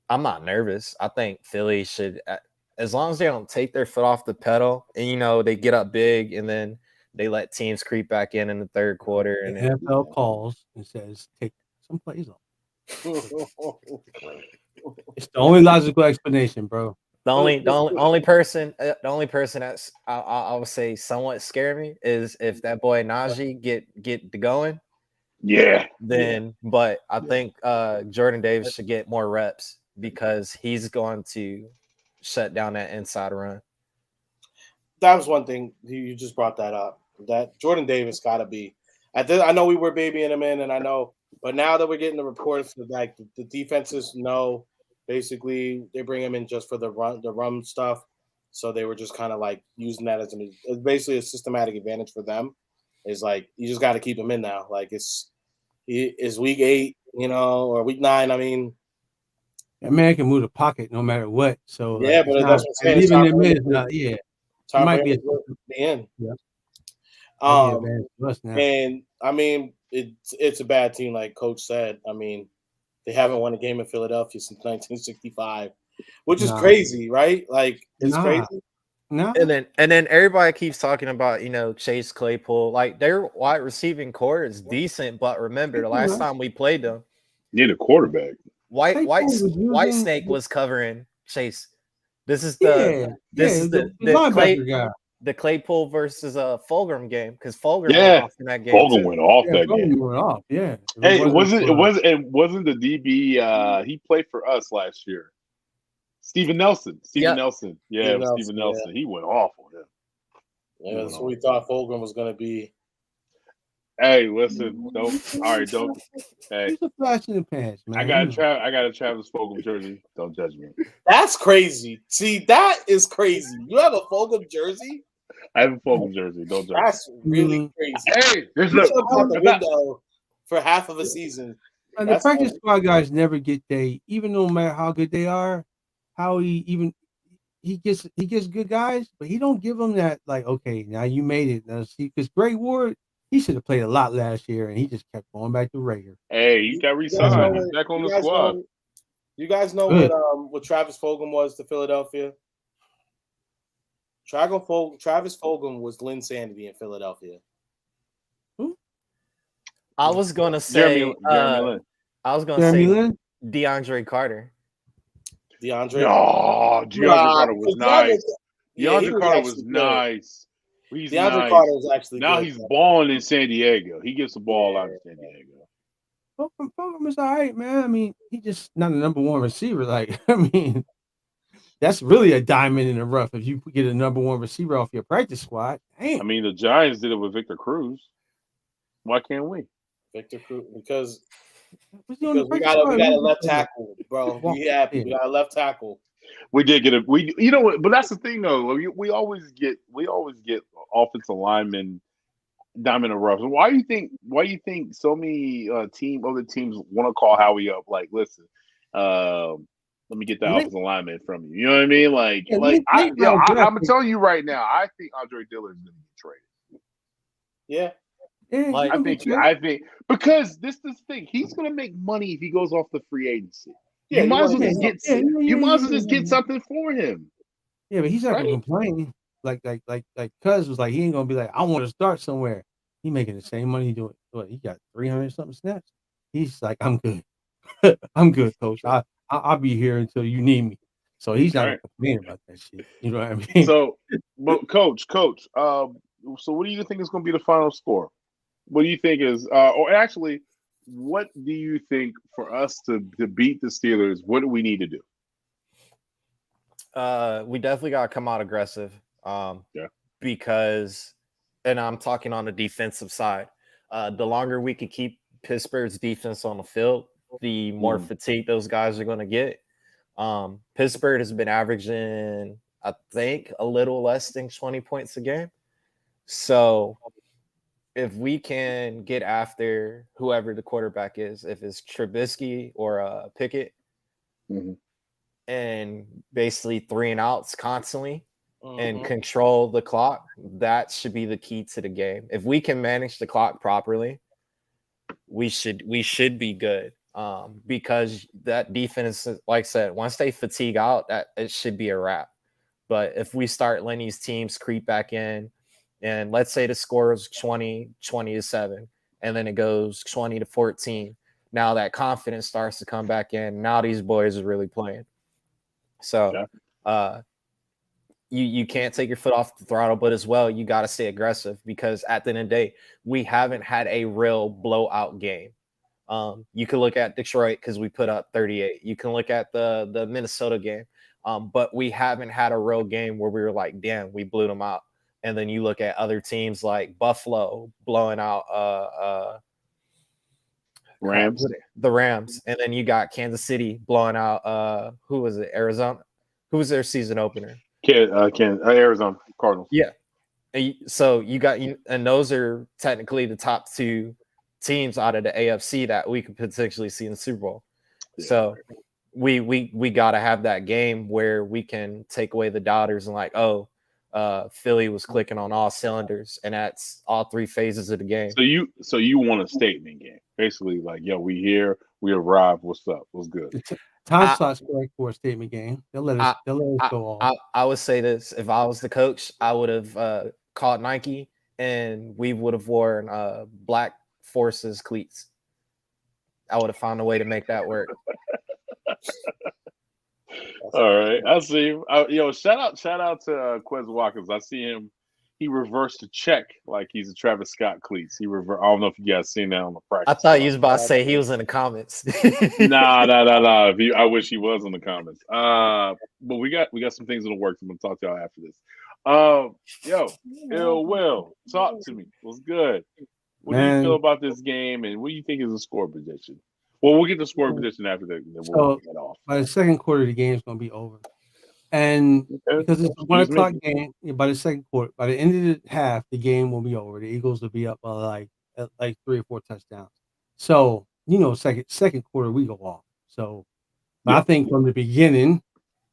S11: I'm not nervous. I think Philly should as long as they don't take their foot off the pedal and they get up big and then they let teams creep back in the third quarter.
S5: The
S11: And
S5: NFL calls and says take some plays off. It's the only logical explanation, bro.
S11: The only person that's I would say somewhat scare me is if that boy Najee get to going.
S1: Yeah.
S11: Then, but I think Jordan Davis should get more reps because he's going to shut down that inside run.
S4: That was one thing you just brought that up. That Jordan Davis got to be. I know we were babying him in, and I know, but now that we're getting the reports that like the defenses know, basically they bring him in just for the run stuff. So they were just kind of like using that as basically a systematic advantage for them. Is like you just got to keep him in now. Like it's week 8, or week 9. I mean,
S5: that man can move the pocket no matter what. So
S4: yeah,
S5: like,
S4: but that's what I'm saying.
S5: Even in minutes, yeah,
S4: time
S5: might
S4: for
S5: be
S4: him to be in.
S5: Yeah.
S4: And I mean, it's a bad team, like Coach said. I mean, they haven't won a game in Philadelphia since 1965, which is crazy, right? Like it's crazy.
S5: No.
S11: And then everybody keeps talking about Chase Claypool. Like their wide receiving core is decent, but remember the last time we played them,
S1: need a quarterback.
S11: White Snake was covering Chase. This is
S5: the linebacker guy.
S11: The Claypool versus Fulgham game because Fulgham went off in that game.
S1: Fulgham went off that game.
S5: Went off. Yeah.
S1: Hey, wasn't the DB? He played for us last year. Steven Nelson. Nelson. Yeah, Steven Nelson. Yeah. He went off on him.
S4: Yeah, that's what we thought Fulgham was going to be.
S1: Hey, listen, don't. Hey,
S5: he's a flash in the pants, man.
S1: I got a Travis Fulgham jersey. Don't judge me.
S4: That's crazy. See, that is crazy. You have a Fulgham jersey?
S1: I have a Fulgham jersey. Don't judge.
S4: That's really crazy.
S1: Hey, there's
S4: out the window for half of a season.
S5: And the practice squad guys never get even no matter how good they are, he gets good guys, but he don't give them that like, okay, now you made it. Now see, because Greg Ward, he should have played a lot last year, and he just kept going back to Rager.
S1: Hey, he got re-signed. He's back on the squad.
S4: You guys know what Travis Fulgham was to Philadelphia? Travis Fulgham was Lynn Sanity in Philadelphia.
S5: Who?
S11: I was gonna say
S1: Jeremy Lin.
S11: I was gonna say DeAndre Carter.
S4: DeAndre
S1: Carter was nice. DeAndre Carter was nice. He's
S4: DeAndre
S1: nice.
S4: Carter was actually
S1: now
S4: good.
S1: He's balling in San Diego. He gets the ball out of San Diego.
S5: Fulgham is all right, man. I mean, he just not a number one receiver. Like, I mean, that's really a diamond in the rough if you get a number one receiver off your practice squad. Damn.
S1: I mean, the Giants did it with Victor Cruz. Why can't we?
S4: Victor Cruz because we got a left tackle, bro. We got a left tackle.
S1: We did get but that's the thing though. We always get offensive linemen diamond in the rough. So why do you think so many other teams want to call Howie up? Like, listen, let me get the offensive lineman from you. You know what I mean? I'm telling you right now, I think Andre Dillard is going to get traded.
S4: Yeah.
S1: I think because this is the thing. He's going to make money if he goes off the free agency. You might as well just get something for him.
S5: Yeah, but he's not gonna complain. Like Cuz was like, he ain't gonna be like, I want to start somewhere. He making the same money he doing. What, he got 300 something snaps. He's like, I'm good. I'm good, coach. I'll be here until you need me. So he's not complaining about that shit. You know what I mean?
S1: So, but coach. So what do you think is going to be the final score? What do you think is, or actually, what do you think for us to beat the Steelers? What do we need to do?
S11: We definitely got to come out aggressive. Because, and I'm talking on the defensive side, the longer we can keep Pittsburgh's defense on the field, the more fatigue those guys are going to get. Pittsburgh has been averaging, I think, a little less than 20 points a game. So if we can get after whoever the quarterback is, if it's Trubisky or Pickett, and basically 3 and outs constantly and control the clock, that should be the key to the game. If we can manage the clock properly, we should be good. Because that defense, like I said, once they fatigue out, that it should be a wrap. But if we start letting these teams creep back in, and let's say the score is 20-7, and then it goes 20-14. Now that confidence starts to come back in. Now these boys are really playing. So you can't take your foot off the throttle, but as well, you got to stay aggressive, because at the end of the day, we haven't had a real blowout game. You can look at Detroit because we put up 38. You can look at the Minnesota game, but we haven't had a real game where we were like, damn, we blew them out. And then you look at other teams like Buffalo blowing out
S1: Rams.
S11: The Rams, and then you got Kansas City blowing out who was it? Arizona. Who was their season opener?
S1: Arizona Cardinals.
S11: Yeah. And so you got, and those are technically the top two teams out of the AFC that we could potentially see in the Super Bowl.
S1: Yeah.
S11: So we got to have that game where we can take away the doubters and like, Philly was clicking on all cylinders, and that's all three phases of the game.
S1: So you want a statement game, basically, like, yo, we here, we arrived. What's up? What's good?
S5: Time slot's correct for a statement game. They'll let us go off.
S11: I would say this: if I was the coach, I would have called Nike, and we would have worn Black Forces cleats. I would have found a way to make that work.
S1: All right, I see him. Shout out to Quez Watkins. I see him. He reversed a check like he's a Travis Scott cleats. I don't know if you guys seen that on the practice.
S11: I thought you was about to say he was in the comments.
S1: Nah. I wish he was in the comments. But we got some things in the works. I'm gonna talk to y'all after this. Ill Will, talk to me. What's good? What do you feel about this game, and what do you think is the score prediction? Well, we'll get the score prediction after that. Then we'll get off.
S5: By the second quarter, the game's going to be over. And because it's a 1 o'clock game, by the second quarter, by the end of the half, the game will be over. The Eagles will be up by like 3 or 4 touchdowns. So, second quarter, we go off. So, I think from the beginning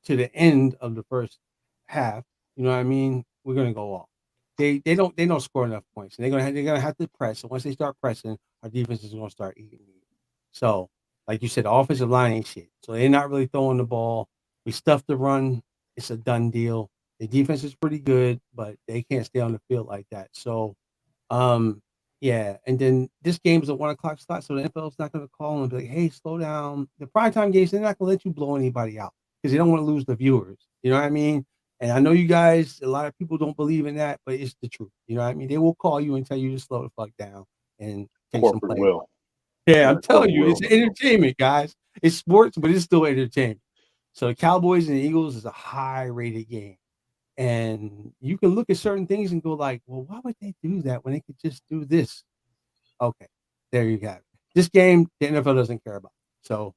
S5: to the end of the first half, you know what I mean, we're going to go off. They don't score enough points, and they're gonna have to press. And once they start pressing, our defense is going to start eating. So, like you said, the offensive line ain't shit. So they're not really throwing the ball. We stuff the run. It's a done deal. The defense is pretty good, but they can't stay on the field like that. So, yeah. And then this game is a 1 o'clock slot, so the NFL's not going to call and be like, hey, slow down. The primetime games, they're not going to let you blow anybody out because they don't want to lose the viewers. You know what I mean? And I know you guys, a lot of people don't believe in that, but it's the truth. You know what I mean? They will call you and tell you to slow the fuck down and take some
S1: Corporate
S5: play.
S1: will.
S5: Yeah, I'm telling you, it's entertainment, guys. It's sports, but it's still entertainment. So the Cowboys and the Eagles is a high-rated game. And you can look at certain things and go like, well, why would they do that when they could just do this? Okay, there you have it. This game, the NFL doesn't care about. So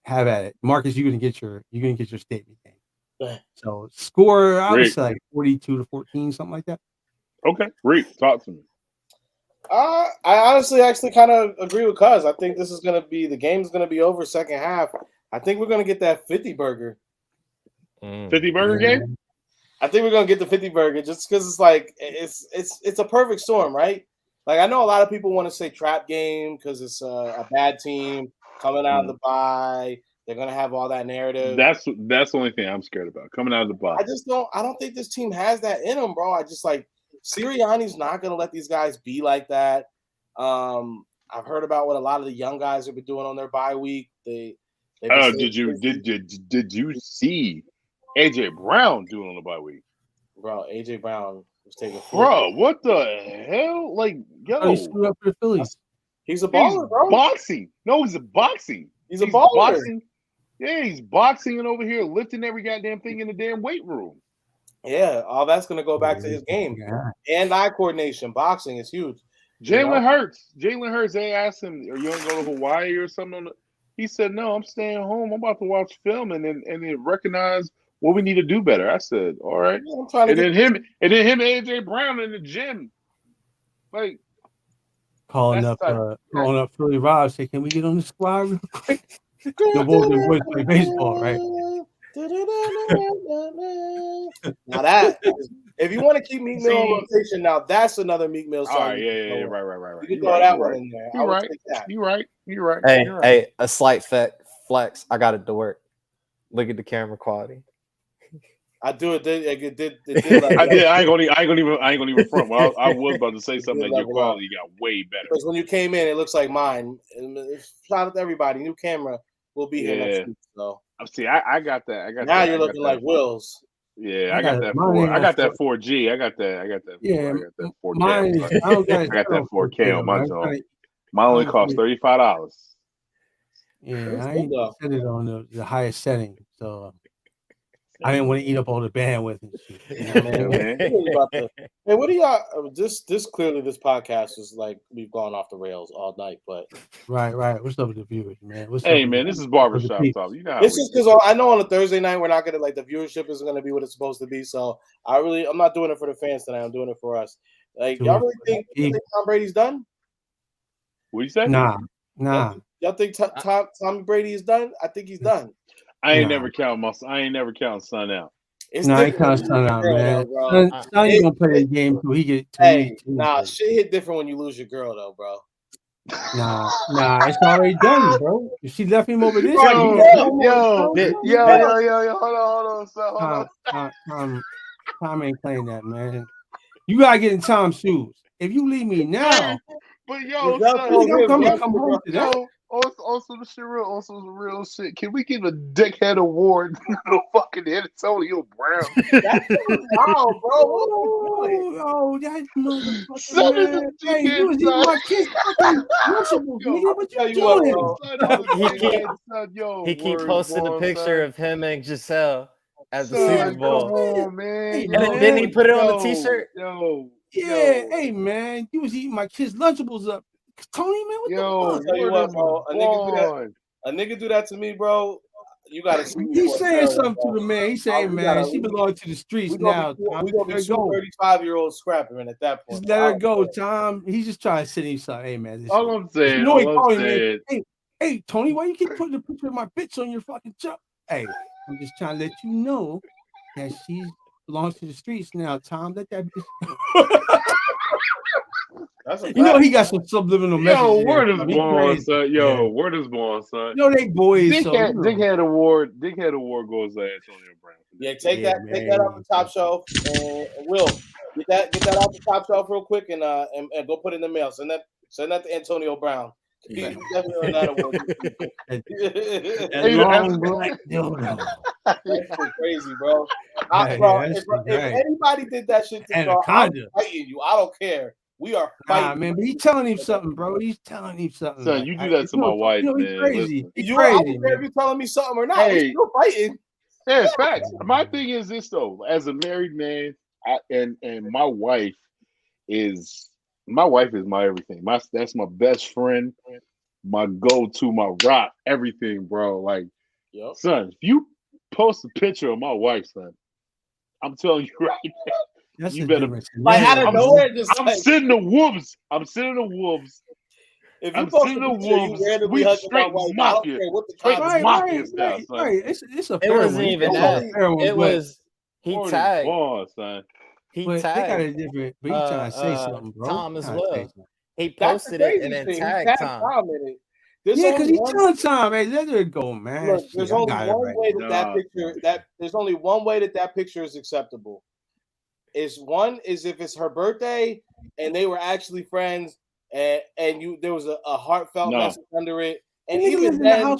S5: have at it. Marcus, you're gonna get your statement game. So score, I would say like 42-14, something like that.
S1: Okay, Reek, talk to me.
S4: I honestly actually kind of agree with Cuz. I think this is going to be, the game's going to be over second half. I think we're going to get that 50 burger.
S1: 50 burger game?
S4: I think we're going to get the 50 burger just because it's like, it's a perfect storm, right? Like, I know a lot of people want to say trap game because it's a bad team coming out of the bye. They're going to have all that narrative.
S1: That's the only thing I'm scared about, coming out of the bye.
S4: I don't think this team has that in them, bro. I just like, Sirianni's not going to let these guys be like that. I've heard about what a lot of the young guys have been doing on their bye week. Did you see AJ Brown doing on the bye week? Bro, AJ Brown was taking.
S1: Bro, what the hell? Like, yo,
S5: he screwed up for the Phillies.
S4: He's a baller, bro.
S1: Boxing. No, he's a boxing.
S4: He's a baller.
S1: Boxing. Yeah, he's boxing and over here lifting every goddamn thing in the damn weight room.
S4: Yeah, all that's going to go back to his game. And eye coordination. Boxing is huge.
S1: Jalen Hurts. They asked him, are you going to go to Hawaii or something? He said, no, I'm staying home. I'm about to watch film and then recognize what we need to do better. I said, all right. And then him and AJ Brown in the gym. Like,
S5: calling up Philly Rob, say, can we get on the squad real quick? The boys play baseball, right?
S4: Now that, if you want to keep Meek Mill on rotation, now that's another Meek Mill song.
S1: All right, yeah, right.
S4: You can throw that one in there.
S1: You're right.
S11: Hey, a slight flex. I got it to work. Look at the camera quality.
S4: I do it. It did level
S1: I did.
S4: up.
S1: I ain't gonna even front. Well, I was about to say something
S4: did
S1: like your
S4: level up.
S1: quality got way better.
S4: Because when you came in, it looks like mine. And shout out to everybody. New camera will be here next week. So
S1: see, I got that. I got
S4: now
S1: that.
S4: you're looking like Will's.
S1: Yeah, I got that 4. I got that 4G. I got that.
S5: Yeah,
S1: I got that 4K.
S5: mine is, I don't got
S1: I got that 4K on my
S5: I'm
S1: joint.
S5: trying to-
S1: Mine only cost $35.
S5: Yeah, I ain't set it on the highest setting, so I didn't want to eat up all the bandwidth and shit. You know what I mean?
S4: Hey, what do y'all? This clearly this podcast is like we've gone off the rails all night, but
S5: Right. What's up with the viewers, man? What's
S1: Hey
S5: up
S1: man, this is barbershop talk. You know how
S4: it's just because I know on a Thursday night we're not gonna like the viewership isn't gonna be what it's supposed to be. So I'm not doing it for the fans tonight. I'm doing it for us. Like y'all really think Tom Brady's done?
S1: What you say?
S5: Nah.
S4: Y'all think Tommy Brady is done? I think he's done.
S1: I ain't never count son out.
S5: I ain't count son out, man. Son ain't gonna play the game till he get.
S4: Shit hit different when you lose your girl, though, bro.
S5: Nah, it's already done, bro. If she left him over this,
S1: hold on, son.
S5: Tom ain't playing that, man. You gotta get in Tom's shoes. If you leave me now,
S1: but
S5: I'm coming home to that.
S1: Also the real shit. Can we give a dickhead award to fucking Antonio Brown?
S4: That's wild, bro.
S5: Oh, that motherfucker. Hey, you was eating my kids' fucking Lunchables, nigga. What you doing?
S11: He keep posting a picture of him and Giselle at the Super Bowl.
S1: Come on, man.
S11: And then he put it on the t-shirt.
S5: Hey, man. You was eating my kids' Lunchables up. Tony, man, what the fuck?
S4: Tell you what, bro. A nigga do that to me, bro. You gotta see.
S5: He's saying something to the man. He's saying, man, she belongs to the streets now.
S4: We gonna be 35-year-old scrapping at that point.
S5: Just let her go, Tom. He's just trying to sit him something. Hey, man.
S1: All I'm saying.
S5: Hey, Tony, why you keep putting a picture of my bitch on your fucking truck? Hey, I'm just trying to let you know that she belongs to the streets now, Tom. Let that bitch. He got some subliminal messages.
S1: Yo, word is born, son. Word is born, son.
S5: They boys.
S1: Dickhead award goes to Antonio Brown.
S4: Yeah, take that off the top shelf, and Will get that off the top shelf real quick, and go put it in the mail. Send that to Antonio Brown. He's definitely on that award. That's crazy, bro. If anybody did that shit to Star, I'm fighting you. I don't care. We are fighting.
S5: Man, but he's telling him something, bro. He's telling him something.
S1: Son, you do that to my wife, man.
S5: He's crazy. He's
S4: I
S5: crazy.
S4: don't care if you're telling me something or not. We're still fighting.
S1: Yeah, facts. My thing is this though. As a married man, and my wife is my everything. That's my best friend, my go-to, my rock, everything, bro. Like, son, if you post a picture of my wife, son, I'm telling you right now.
S5: That's
S1: you better.
S4: Like out of nowhere,
S1: I'm sitting the wolves.
S4: If you
S1: post a picture,
S4: we straight mafia.
S5: Right. It's a.
S11: It wasn't even that. It was he tagged. He tagged.
S5: They got a different. But he's trying to say something, bro.
S11: Tom as well. He posted it and then tagged Tom.
S5: Because he's telling Tom, hey, let her go, man.
S4: Look, there's only one way there's only one way that picture is acceptable. Is if it's her birthday and they were actually friends and there was a heartfelt message under it. And even then,
S1: don't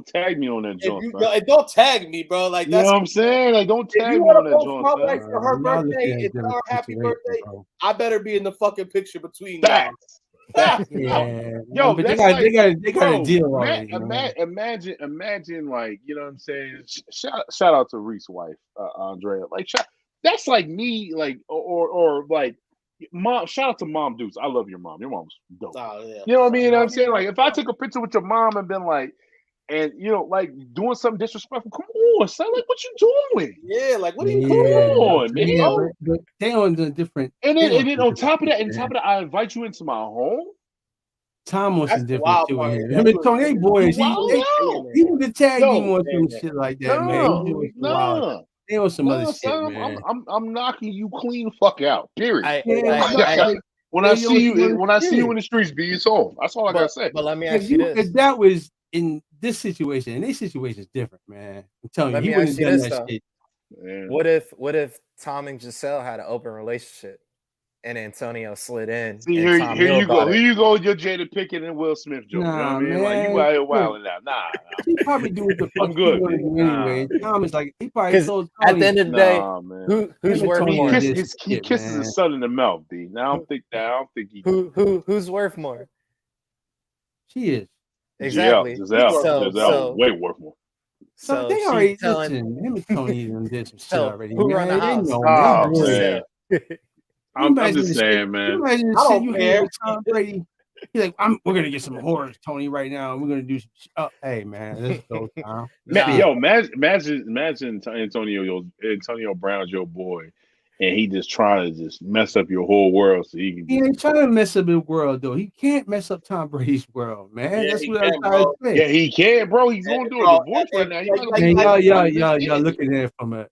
S1: tag me on that joint.
S4: Don't tag me, bro. Like that's
S1: what I'm saying. Like don't tag me on that joint.
S4: Like for her birthday, it's her happy birthday. I better be in the fucking picture between y'all.
S5: Yo, but they got a deal already.
S1: Imagine, like, you know what I'm saying. Shout out to Reese's wife, Andrea. Like, that's like me, like, or like, mom. Shout out to Mom Deuce. I love your mom. Your mom's dope. You know what I mean? I'm saying, like, if I took a picture with your mom and been like, and like doing something disrespectful, come on, son. Like, what you doing?
S4: Yeah, like, what are you
S1: doing, man?
S5: Yeah, but they on the different.
S1: And then on top of that, I invite you into my home.
S5: Tom wants some different too. I mean, Tony boys, he would tag him on some shit like that, man. No. They on some other shit, man.
S1: I'm knocking you clean fuck out. Period. When I see you in the streets, be it's all. That's all I gotta say.
S11: But let me ask you this:
S5: if that was in this situation and this situation is different, man. I'm telling
S11: Let
S5: you,
S11: me
S5: he wouldn't
S11: ask
S5: have
S11: you
S5: done
S11: this
S5: that
S11: though.
S5: shit.
S11: What if Tom and Giselle had an open relationship and Antonio slid in
S1: See,
S11: and
S1: here,
S11: Tom
S1: here
S11: knew
S1: you go.
S11: about
S1: Here
S11: it?
S1: you go with your Jada Pinkett and Will Smith joke. You know what I
S5: Nah,
S1: mean? Like, you
S5: man.
S1: out here wilding out. Nah,
S5: He probably do what the
S1: I'm
S5: fuck he
S1: good,
S5: want to
S1: B.
S5: do
S1: Nah,
S5: anyway.
S1: B.
S5: Tom is like, he probably
S11: Because
S5: told
S11: at the
S5: Tony,
S11: end of the day,
S1: Nah, man.
S11: who's
S5: him and
S11: worth
S5: Tony
S11: more?
S5: did
S1: He,
S5: this
S1: he
S5: shit,
S1: kisses
S5: man.
S1: his son in the mouth, B. Now I don't think he.
S11: Who's worth more?
S5: She is.
S11: Exactly.
S1: Giselle
S11: So
S1: way worth more.
S5: So they
S11: she
S5: already
S11: telling
S5: listen. Him and Tony done did some shit
S11: so
S5: already,
S11: who run the
S5: man. They
S11: house?
S5: know,
S1: Oh,
S5: man.
S1: man. I'm just saying, man.
S5: You imagine the
S4: I
S5: shit
S4: don't
S5: you
S4: care.
S5: hear with Tom Brady. He's like, we're gonna get some horrors, Tony, right now. And we're gonna do some shit. Oh, hey, man, let's go, Tom.
S1: Yo, imagine Antonio Brown's your boy, and he just trying to just mess up your whole world so he can.
S5: He ain't trying to mess up his world, though. He can't mess up Tom Brady's world, man.
S4: Yeah,
S5: That's
S4: he
S5: what I'm
S4: can,
S5: trying to say.
S1: Yeah, he can, bro. He's going through a divorce right now. He's not
S5: Man,
S1: gonna
S5: y'all looking at it from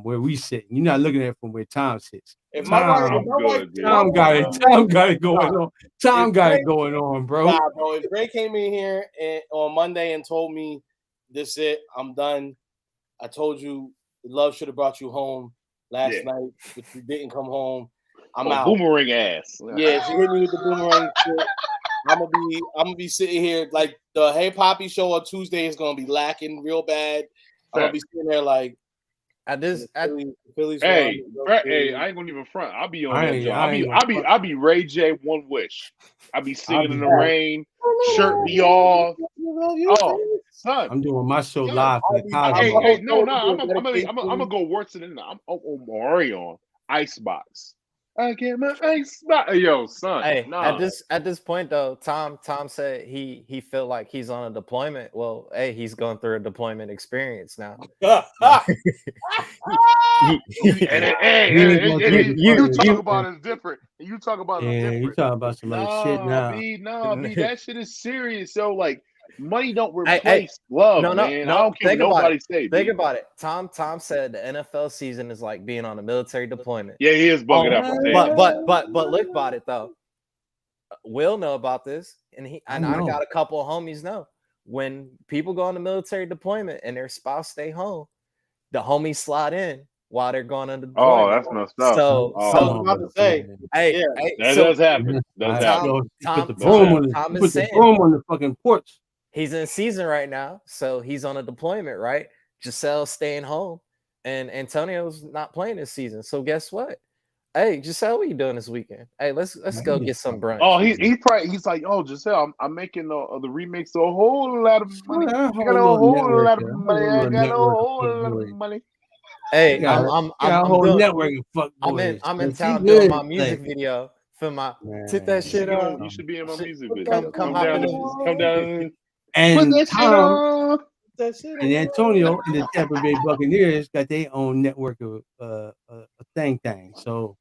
S5: where we sit. You're not looking at it from where Tom sits.
S4: If my wife,
S5: Tom got it going on. Tom got it going on, bro.
S4: Nah, bro. If Gray came in here on Monday and told me, "This it, I'm done," I told you, love should have brought you home last night, but you didn't come home. I'm out.
S1: Boomerang ass.
S4: Yeah, she hit me with the boomerang shit. I'm gonna be sitting here like the Hey Poppy show on Tuesday is gonna be lacking real bad. I'm gonna be sitting there like Phillies.
S1: Hey, I ain't gonna even front. I'll be on that job. I'll be Ray J. One Wish. I'll be singing in the rain, shirt be off. Oh, son,
S5: I'm doing my show live for the college.
S1: Hey, no, I'm gonna go worse than that. I'm on Mario Icebox. I get my icebox. Yo, son.
S11: Hey,
S1: nah.
S11: at this point though, Tom said he felt like he's on a deployment. Well, hey, he's going through a deployment experience now.
S1: You talk about it's different. You talk about it's different.
S5: You talking about some other shit now.
S1: B, that shit is serious. So like, money don't replace love, man. I don't care what nobody say.
S11: Think about it. Tom said the NFL season is like being on a military deployment.
S1: Yeah, he is bugging up.
S11: But look about it though. Will know about this, and I got a couple of homies know. When people go on a military deployment and their spouse stay home, the homies slide in while they're going on the deployment.
S1: Oh, that's messed up.
S11: So
S1: I
S11: was about to say,
S1: that does happen.
S11: Tom is saying
S5: on the fucking porch.
S11: He's in season right now, so he's on a deployment, right? Giselle's staying home, and Antonio's not playing this season. So guess what? Hey, Giselle, what you doing this weekend? Hey, let's go get some brunch.
S1: Oh, he's like, oh, Giselle, I'm making the remix of a whole lot of money. I got a whole lot of money. I got a whole lot of money.
S11: Hey, I'm in town doing my music video for my tip that shit on.
S1: You should be in my music video.
S11: Come
S1: down.
S5: And
S1: Put
S5: Tom and Antonio and the Tampa Bay Buccaneers got their own network of a thing. So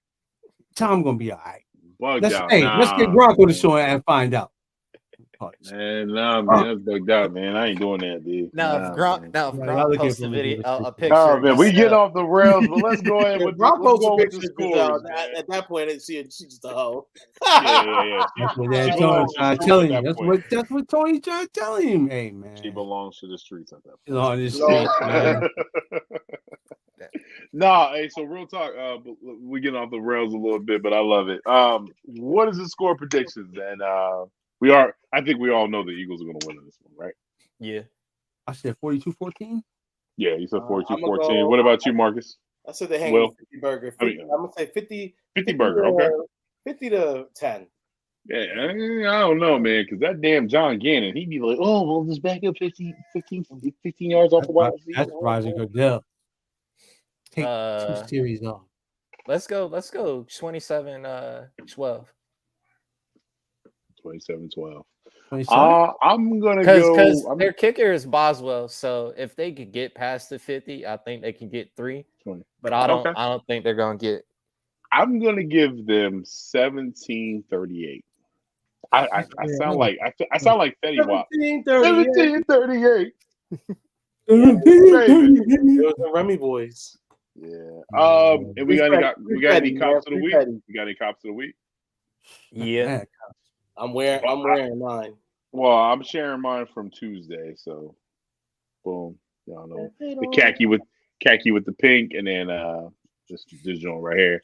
S5: Tom gonna be all right. Let's get Gronk on the show and find out.
S1: Man, that's bugged out, man. I ain't doing that, dude.
S11: Now, if Gronk posts a video, a picture.
S1: Oh, man, we get off the rails, but let's go ahead with
S4: Gronk posts a picture.
S1: At
S4: that point, she's just a hoe.
S1: Yeah.
S5: That's what Tony's trying to tell him. That's what Tony's trying to tell him. Hey, man.
S1: She belongs to the streets at that point.
S5: She's on the streets, man.
S1: Nah, hey, so real talk, we get off the rails a little bit, but I love it. What is the score predictions? And I think we all know the Eagles are going to win in this one, right?
S11: Yeah.
S5: I said 42-14.
S1: Yeah, you said 42-14. What about you, Marcus?
S4: I said they hang with 50 burger. I'm going to say 50
S1: burger, okay.
S4: 50-10.
S1: Yeah, I don't know, man, because that damn John Gannon, he'd be like, oh, we'll just back up 15 yards off the wide receiver.
S5: That's Roger Goodell. Take 2 series off.
S11: Let's go 27-12.
S1: 27-12.
S5: I'm
S1: gonna go
S11: because their kicker is Boswell. So if they could get past the 50, I think they can get 3. But I don't think they're gonna get.
S1: I'm gonna give them 17-38. I sound like Fetty Wap. 17-38.
S4: Those are Remy boys.
S1: Yeah. And we got any cops of the week? We got any cops of the week?
S11: Yeah.
S4: I'm wearing mine.
S1: Well, I'm sharing mine from Tuesday, so boom. Y'all know the khaki with the pink, and then this joint right here.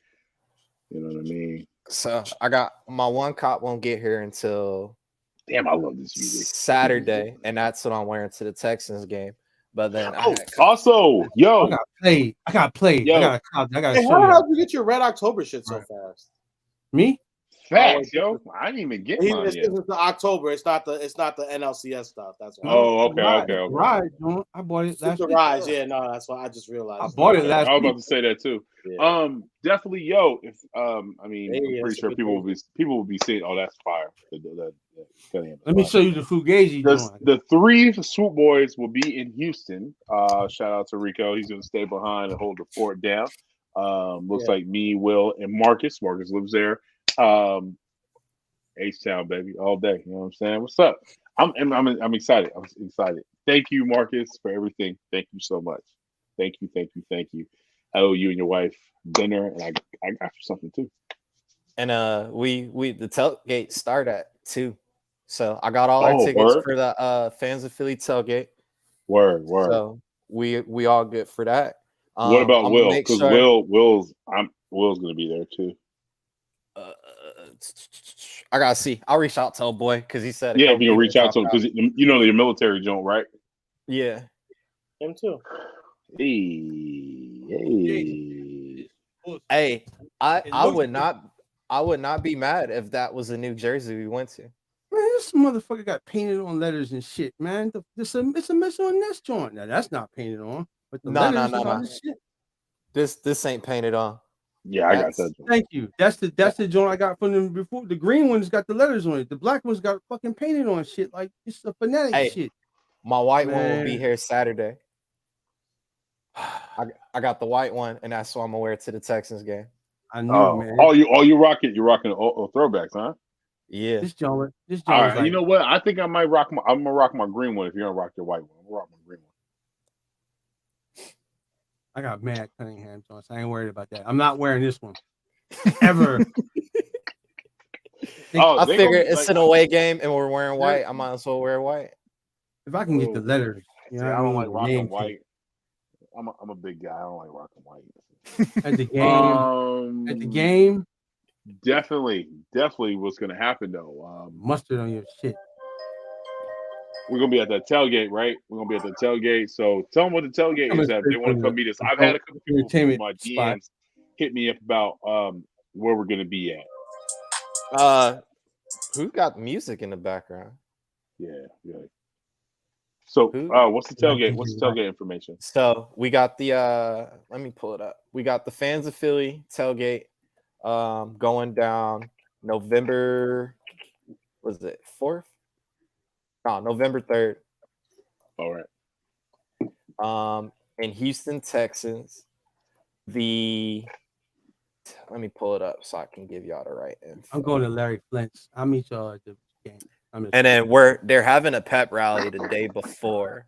S1: You know what I mean?
S11: So I got my one cop won't get here until
S1: Damn, I love this music.
S11: Saturday, and that's what I'm wearing to the Texans game. But then
S1: Oh, also,
S5: I
S1: yo,
S5: got played.
S1: Yo.
S5: I got
S4: Hey,
S5: to
S4: how
S5: show
S4: the hell
S5: you.
S4: did you get your Red October shit so fast?
S5: Me?
S1: facts, yo. I didn't even get mine
S4: It's
S1: yet.
S4: the October. It's not the NLCS stuff. That's why.
S1: Oh, okay.
S5: Rise, I bought it
S4: It's
S5: last
S4: the
S5: week.
S4: Rise. Yeah, no, that's why I just realized.
S5: I bought it
S1: Okay,
S5: last
S1: I was
S5: week.
S1: about to say that too.
S4: Yeah.
S1: Definitely, yo. If I mean,
S4: Hey,
S1: I'm
S4: that's
S1: pretty
S4: a
S1: sure
S4: good
S1: people will be saying, "Oh, that's fire."
S5: Let me show you the Fugazi joint.
S1: The 3 Swoop Boys will be in Houston. Shout out to Rico. He's going to stay behind and hold the fort down. Looks like me, Will, and Marcus. Marcus lives there. H-Town, baby, all day. You know what I'm saying? What's up? I'm excited. I'm excited. Thank you, Marcus, for everything. Thank you so much. Thank you. I owe you and your wife dinner, and I got you something too.
S11: And we the tailgate start at 2. So I got all our tickets for the fans of Philly tailgate.
S1: Word.
S11: So we all good for that.
S1: What about
S11: I'm
S1: Will? Because Will's gonna be there too.
S11: I gotta see. I'll reach out to old boy because he said
S1: if you can reach out to him because you know your military joint, right?
S11: Yeah.
S4: Him too.
S11: Hey, I would not be mad if that was a New Jersey we went to.
S5: Man, this motherfucker got painted on letters and shit, man. It's a miss on this joint. Now that's not painted on, but the letters is on this shit.
S11: This ain't painted on.
S1: Yeah, I got that joint.
S5: Thank you. That's the joint I got from them before. The green one's got the letters on it. The black one's got fucking painted on shit. Like it's a fanatic shit.
S11: My white one will be here Saturday. I got the white one, and that's what I'm gonna wear to the Texans game.
S5: I knew, man.
S1: You're rocking throwbacks, huh?
S11: Yeah.
S5: This joint
S1: All right,
S5: like,
S1: you know what? I think I'm gonna rock my green one if you're gonna rock your white one. I'm gonna rock my green one.
S5: I got mad Cunningham joints. I ain't worried about that. I'm not wearing this one ever.
S11: I figure it's an away game and we're wearing white. I might as well wear white.
S5: If I can get the letters, you know,
S1: I don't like rocking white. I'm a big guy. I don't like rocking white.
S5: At the game,
S1: definitely what's gonna happen though.
S5: Mustard on your shit.
S1: We're gonna be at that tailgate, right? We're gonna be at the tailgate. So tell them what the tailgate is at. They want to come meet us. I've had a couple people from my DMs hit me up about where we're gonna be at.
S11: Who got music in the background?
S1: Yeah. So what's the tailgate? What's the tailgate information?
S11: So we got the let me pull it up. We got the fans of Philly tailgate going down November, was it 4th? No, November 3rd.
S1: All right.
S11: In Houston, Texans. Let me pull it up so I can give y'all the right info.
S5: I'm going to Larry Flint's. I'll meet y'all at the game.
S11: And then they're having a pep rally the day before.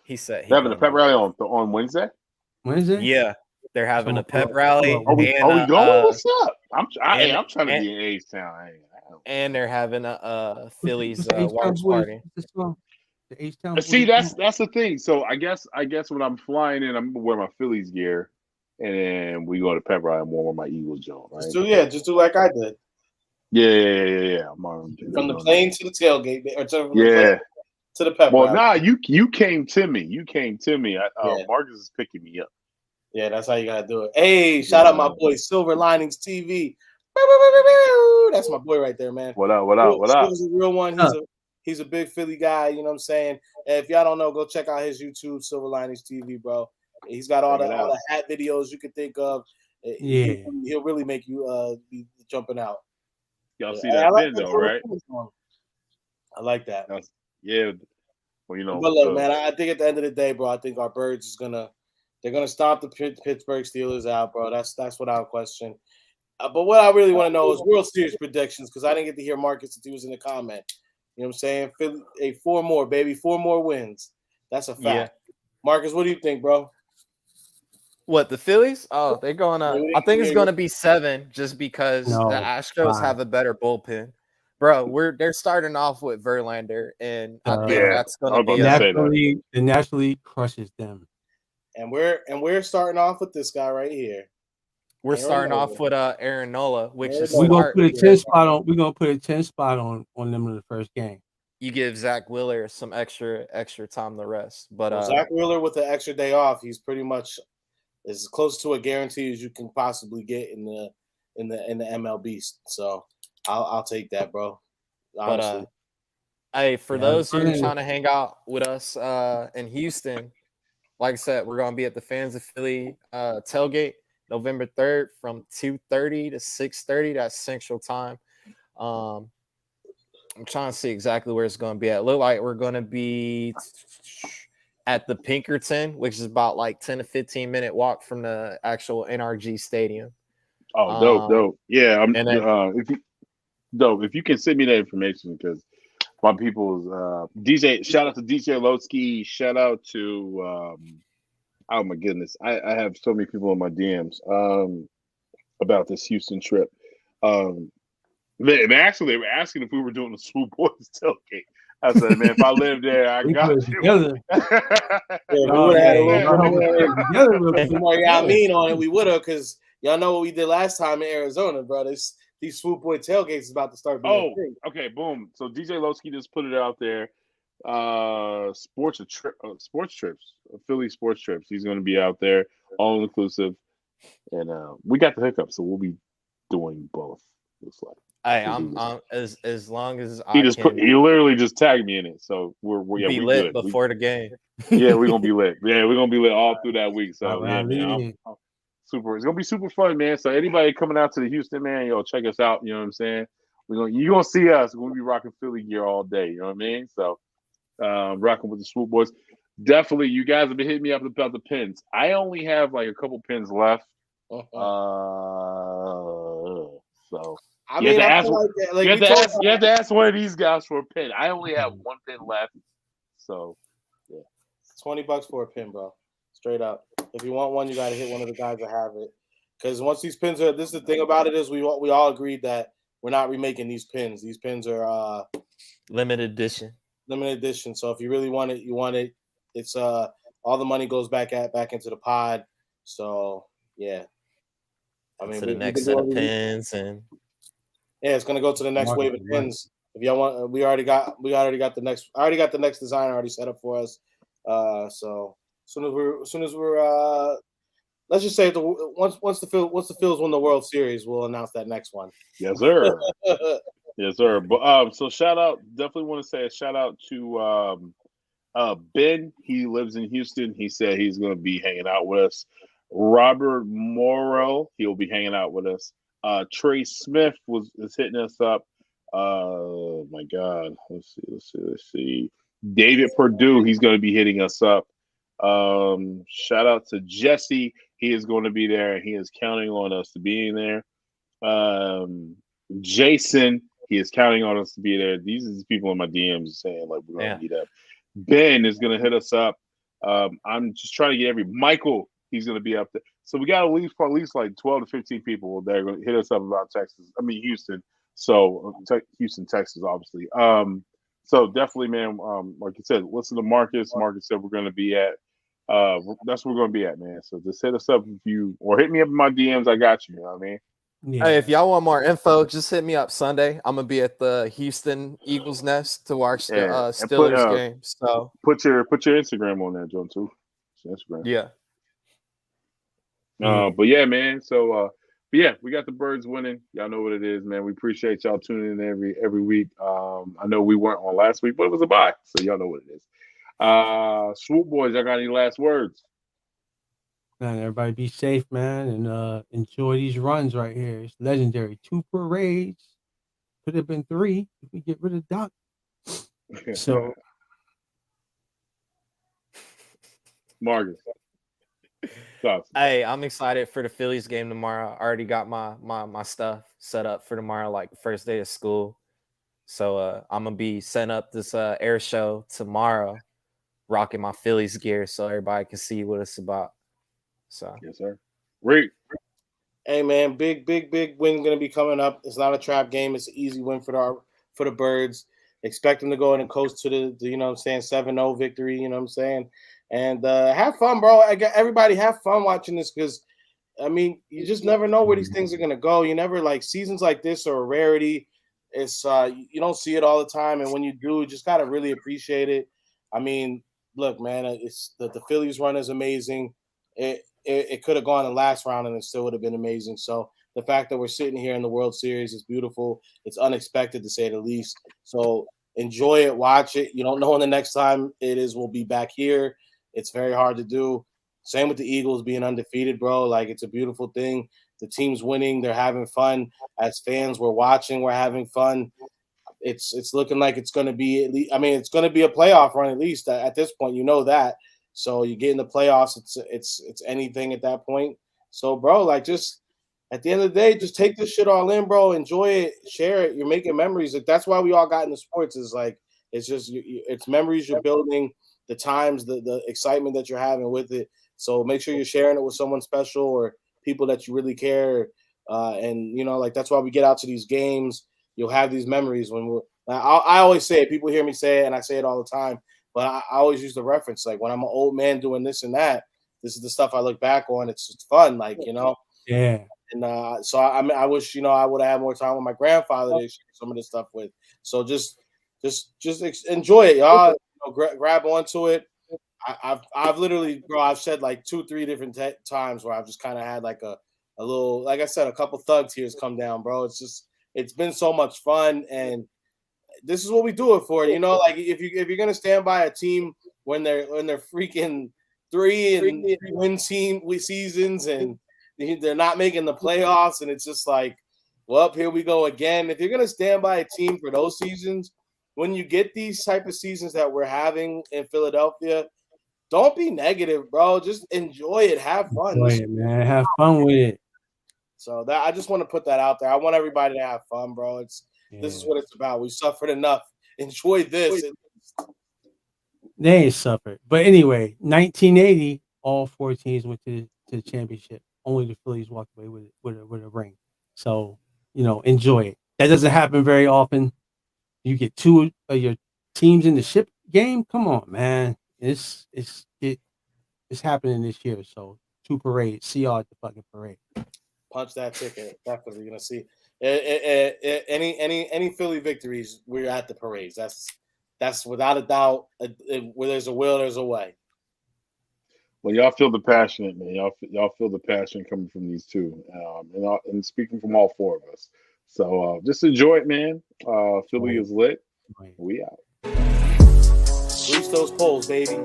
S11: He said
S1: they're having a pep rally on Wednesday.
S5: Wednesday?
S11: Yeah, they're having a pep rally.
S1: Are we going? What's up? I'm trying to be in H-Town.
S11: And they're having a Phillies watch party.
S5: The H-Town.
S1: See, that's the thing. So I guess when I'm flying in, I'm gonna wear my Phillies gear, and then we go to pep rally. I'm wearing my Eagles joint. Right?
S4: Just do like I did.
S1: Yeah.
S4: From the plane to the tailgate, or to the pep
S1: Well,
S4: rally.
S1: nah, you came to me. Marcus is picking me up.
S4: Yeah, that's how you gotta do it. Hey, shout out my boy Silver Linings TV. That's my boy right there, man.
S1: What up?
S4: Silver's a real one. He's a big Philly guy. You know what I'm saying? And if y'all don't know, go check out his YouTube, Silver Linings TV, bro. He's got all the hat videos you could think of.
S5: Yeah,
S4: he'll really make you be jumping out.
S1: Y'all see that pin though, right?
S4: I like that.
S1: Yeah. Well, you know.
S4: But look, man, I think at the end of the day, bro, I think our Birds they're gonna stomp the Pittsburgh Steelers out, bro. That's without question. But what I really want to know is World Series predictions, because I didn't get to hear Marcus if he was in the comment. You know what I'm saying? Philly, 4 more, baby. 4 more wins. That's a fact. Yeah. Marcus, what do you think, bro?
S11: What, the Phillies? Oh, they're going to – I think it's going to be 7 just because the Astros have a better bullpen. bro, they're starting off with Verlander, and I think
S1: Yeah,
S11: that's
S1: I
S11: gonna
S1: was about
S11: be
S1: to
S11: a
S1: say that.
S5: The National League crushes them.
S4: And we're starting off with this guy right here.
S11: we're
S4: Aaron
S11: starting
S4: Nola.
S11: off with Aaron Nola, which
S4: Aaron
S11: is
S5: We're
S4: Nola.
S5: gonna
S11: smart
S5: put a 10
S11: because
S5: spot on. We're gonna put a 10 spot on them in the first game.
S11: you give Zach Wheeler some extra time to rest. But
S4: Well, Zach Wheeler with the extra day off, he's pretty much as close to a guarantee as you can possibly get in the MLB. So I'll take that, bro. Honestly.
S11: Hey, for
S5: Yeah,
S11: those who are
S5: Verlander-
S11: trying to hang out with us in Houston, like I said, we're gonna be at the Fans of Philly tailgate November 3rd from 2:30 to 6:30. That's Central Time. I'm trying to see exactly where it's gonna be at. Look like we're gonna be at the Pinkerton, which is about like 10 to 15-minute walk from the actual NRG Stadium.
S1: Oh, dope. Yeah, I'm.
S11: and then-
S1: If you can send me that information, because my people's DJ. Shout out to DJ Lotsky. Shout out to oh my goodness, I have so many people in my DMs about this Houston trip. They were asking if we were doing the Swoop Boys tailgate. I said, man, if I live there, I
S5: We
S1: got
S5: put it
S1: you.
S5: together.
S4: We would have had a
S5: yeah,
S4: little bit more
S5: together.
S4: mean on it. We would have, because y'all know what we did last time in Arizona, bro. These Swoop Boy tailgates is about to start being a thing.
S1: Okay, boom. So DJ Lowski just put it out there. Sports trips, Philly sports trips. He's going to be out there, all inclusive, and we got the hookup, so we'll be doing both. Looks like.
S11: Hey, I'm as long as
S1: He literally just tagged me in it, so we're
S11: be
S1: we
S11: lit
S1: good.
S11: before the game.
S1: Yeah, we're gonna be lit. Yeah, we're gonna be lit all through that week. So
S5: All
S1: yeah,
S5: right,
S1: man, super. It's gonna be super fun, man. So anybody coming out to the Houston, man, yo, check us out. You know what I'm saying? You're gonna see us. We're gonna be rocking Philly gear all day. You know what I mean? So rocking with the Swoop Boys. Definitely, you guys have been hitting me up about the pins. I only have like a couple pins left. So
S4: I mean, I feel like
S1: you have to ask one of these guys for a pin. I only have one pin left. So yeah.
S4: $20 for a pin, bro. Straight up. If you want one, you gotta hit one of the guys that have it. Because once these pins are, this is the thing about it is we all agreed that we're not remaking these pins. These pins are
S11: limited edition.
S4: Limited edition. So if you really want it, you want it. It's all the money goes back into the pod. So yeah. I mean,
S11: to the next set of pins, and
S4: yeah, it's gonna go to the next wave of pins. If y'all want, we already got the next. I already got the next design already set up for us. So as soon as we're let's just say once the Phillies win the World Series, we'll announce that next one.
S1: Yes, sir. Yes, sir. But so shout out. Definitely want to say a shout out to Ben. He lives in Houston. He said he's going to be hanging out with us. Robert Morrow, he'll be hanging out with us. Trey Smith is hitting us up. Oh my God. Let's see. David Perdue, he's going to be hitting us up. Shout out to Jesse. He is going to be there, and he is counting on us to be in there. Jason, he is counting on us to be there. These are the people in my DMs saying like we're going to meet up. Ben is going to hit us up. I'm just trying to get Michael. He's going to be up there. So we got at least like 12 to 15 people that are going to hit us up about Houston. So Houston, Texas, obviously. So definitely, man. Like you said, listen to Marcus. Marcus said we're going to be at. That's where we're going to be at, man. So just hit us up or hit me up in my DMs. I got you. You know what I mean?
S11: Yeah. Hey, if y'all want more info, just hit me up Sunday. I'm gonna be at the Houston Eagles Nest to watch the Steelers game. So
S1: put your Instagram on there, John, too. Instagram.
S11: Yeah.
S1: But yeah, man. So but yeah, we got the Birds winning. Y'all know what it is, man. We appreciate y'all tuning in every week. I know we weren't on last week, but it was a bye, so y'all know what it is. Swoop Boys, y'all got any last words?
S5: Man, everybody be safe, man, and enjoy these runs right here. It's legendary. 2 parades. Could have been 3 if we get rid of Doc. So,
S1: Marcus.
S11: Hey, I'm excited for the Phillies game tomorrow. I already got my stuff set up for tomorrow, like the first day of school. So I'm gonna be setting up this air show tomorrow, rocking my Phillies gear so everybody can see what it's about. So
S1: yes, sir. Great.
S4: Hey man, big win gonna be coming up. It's not a trap game. It's an easy win for for the Birds. Expect them to go in and coast to the 7-0 victory. You know what I'm saying? And have fun, bro. Everybody have fun watching this because, I mean, you just never know where these things are gonna go. You never seasons like this are a rarity. It's you don't see it all the time, and when you do, you just gotta really appreciate it. I mean, look, man, it's the Phillies run is amazing. It could have gone in the last round and it still would have been amazing. So the fact that we're sitting here in the World Series is beautiful. It's unexpected to say the least. So enjoy it, watch it. You don't know when the next time we'll be back here. It's very hard to do. Same with the Eagles being undefeated, bro. Like, it's a beautiful thing. The team's winning. They're having fun. As fans, we're watching. We're having fun. It's looking like it's going to be it's going to be a playoff run at least at this point. You know that. So you get in the playoffs. It's anything at that point. So, bro, just at the end of the day, just take this shit all in, bro. Enjoy it. Share it. You're making memories. That's why we all got into sports. It's memories you're building. The times, the excitement that you're having with it. So make sure you're sharing it with someone special or people that you really care. And that's why we get out to these games. You'll have these memories I always say it. People hear me say it, and I say it all the time. But I always use the reference, like when I'm an old man doing this and that. This is the stuff I look back on. It's fun,
S5: Yeah.
S4: And so I wish I would have had more time with my grandfather to share some of this stuff with. So just enjoy it, y'all. Grab onto it. I've literally, bro, I've said like 2-3 different times where I've just kind of had like a little, like I said, a couple thug tears come down, bro. It's been so much fun, and this is what we do it for. If you're gonna stand by a team when they're freaking 3-win seasons and they're not making the playoffs, and it's just like, well, here we go again. If you're gonna stand by a team for those seasons, when you get these type of seasons that we're having in Philadelphia, don't be negative, bro. Just enjoy it. Have fun.
S5: Enjoy it, man. Have fun with it.
S4: So that I just want to put that out there. I want everybody to have fun, bro. This is what it's about. We suffered enough. Enjoy this.
S5: They ain't suffered. But anyway, 1980, all 4 teams went to the championship. Only the Phillies walked away with a ring. So, enjoy it. That doesn't happen very often. You get 2 of your teams in the ship game. Come on, man. It's happening this year. So 2 parades. See y'all at the fucking parade.
S4: Punch that ticket. Definitely gonna see any Philly victories. We're at the parades. That's without a doubt. Where there's a will, there's a way.
S1: Well, y'all feel the passion, man. Y'all feel the passion coming from these two, and speaking from all 4 of us. So just enjoy it, man. Philly is lit. We out.
S4: Reach those poles, baby.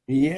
S5: Yeah.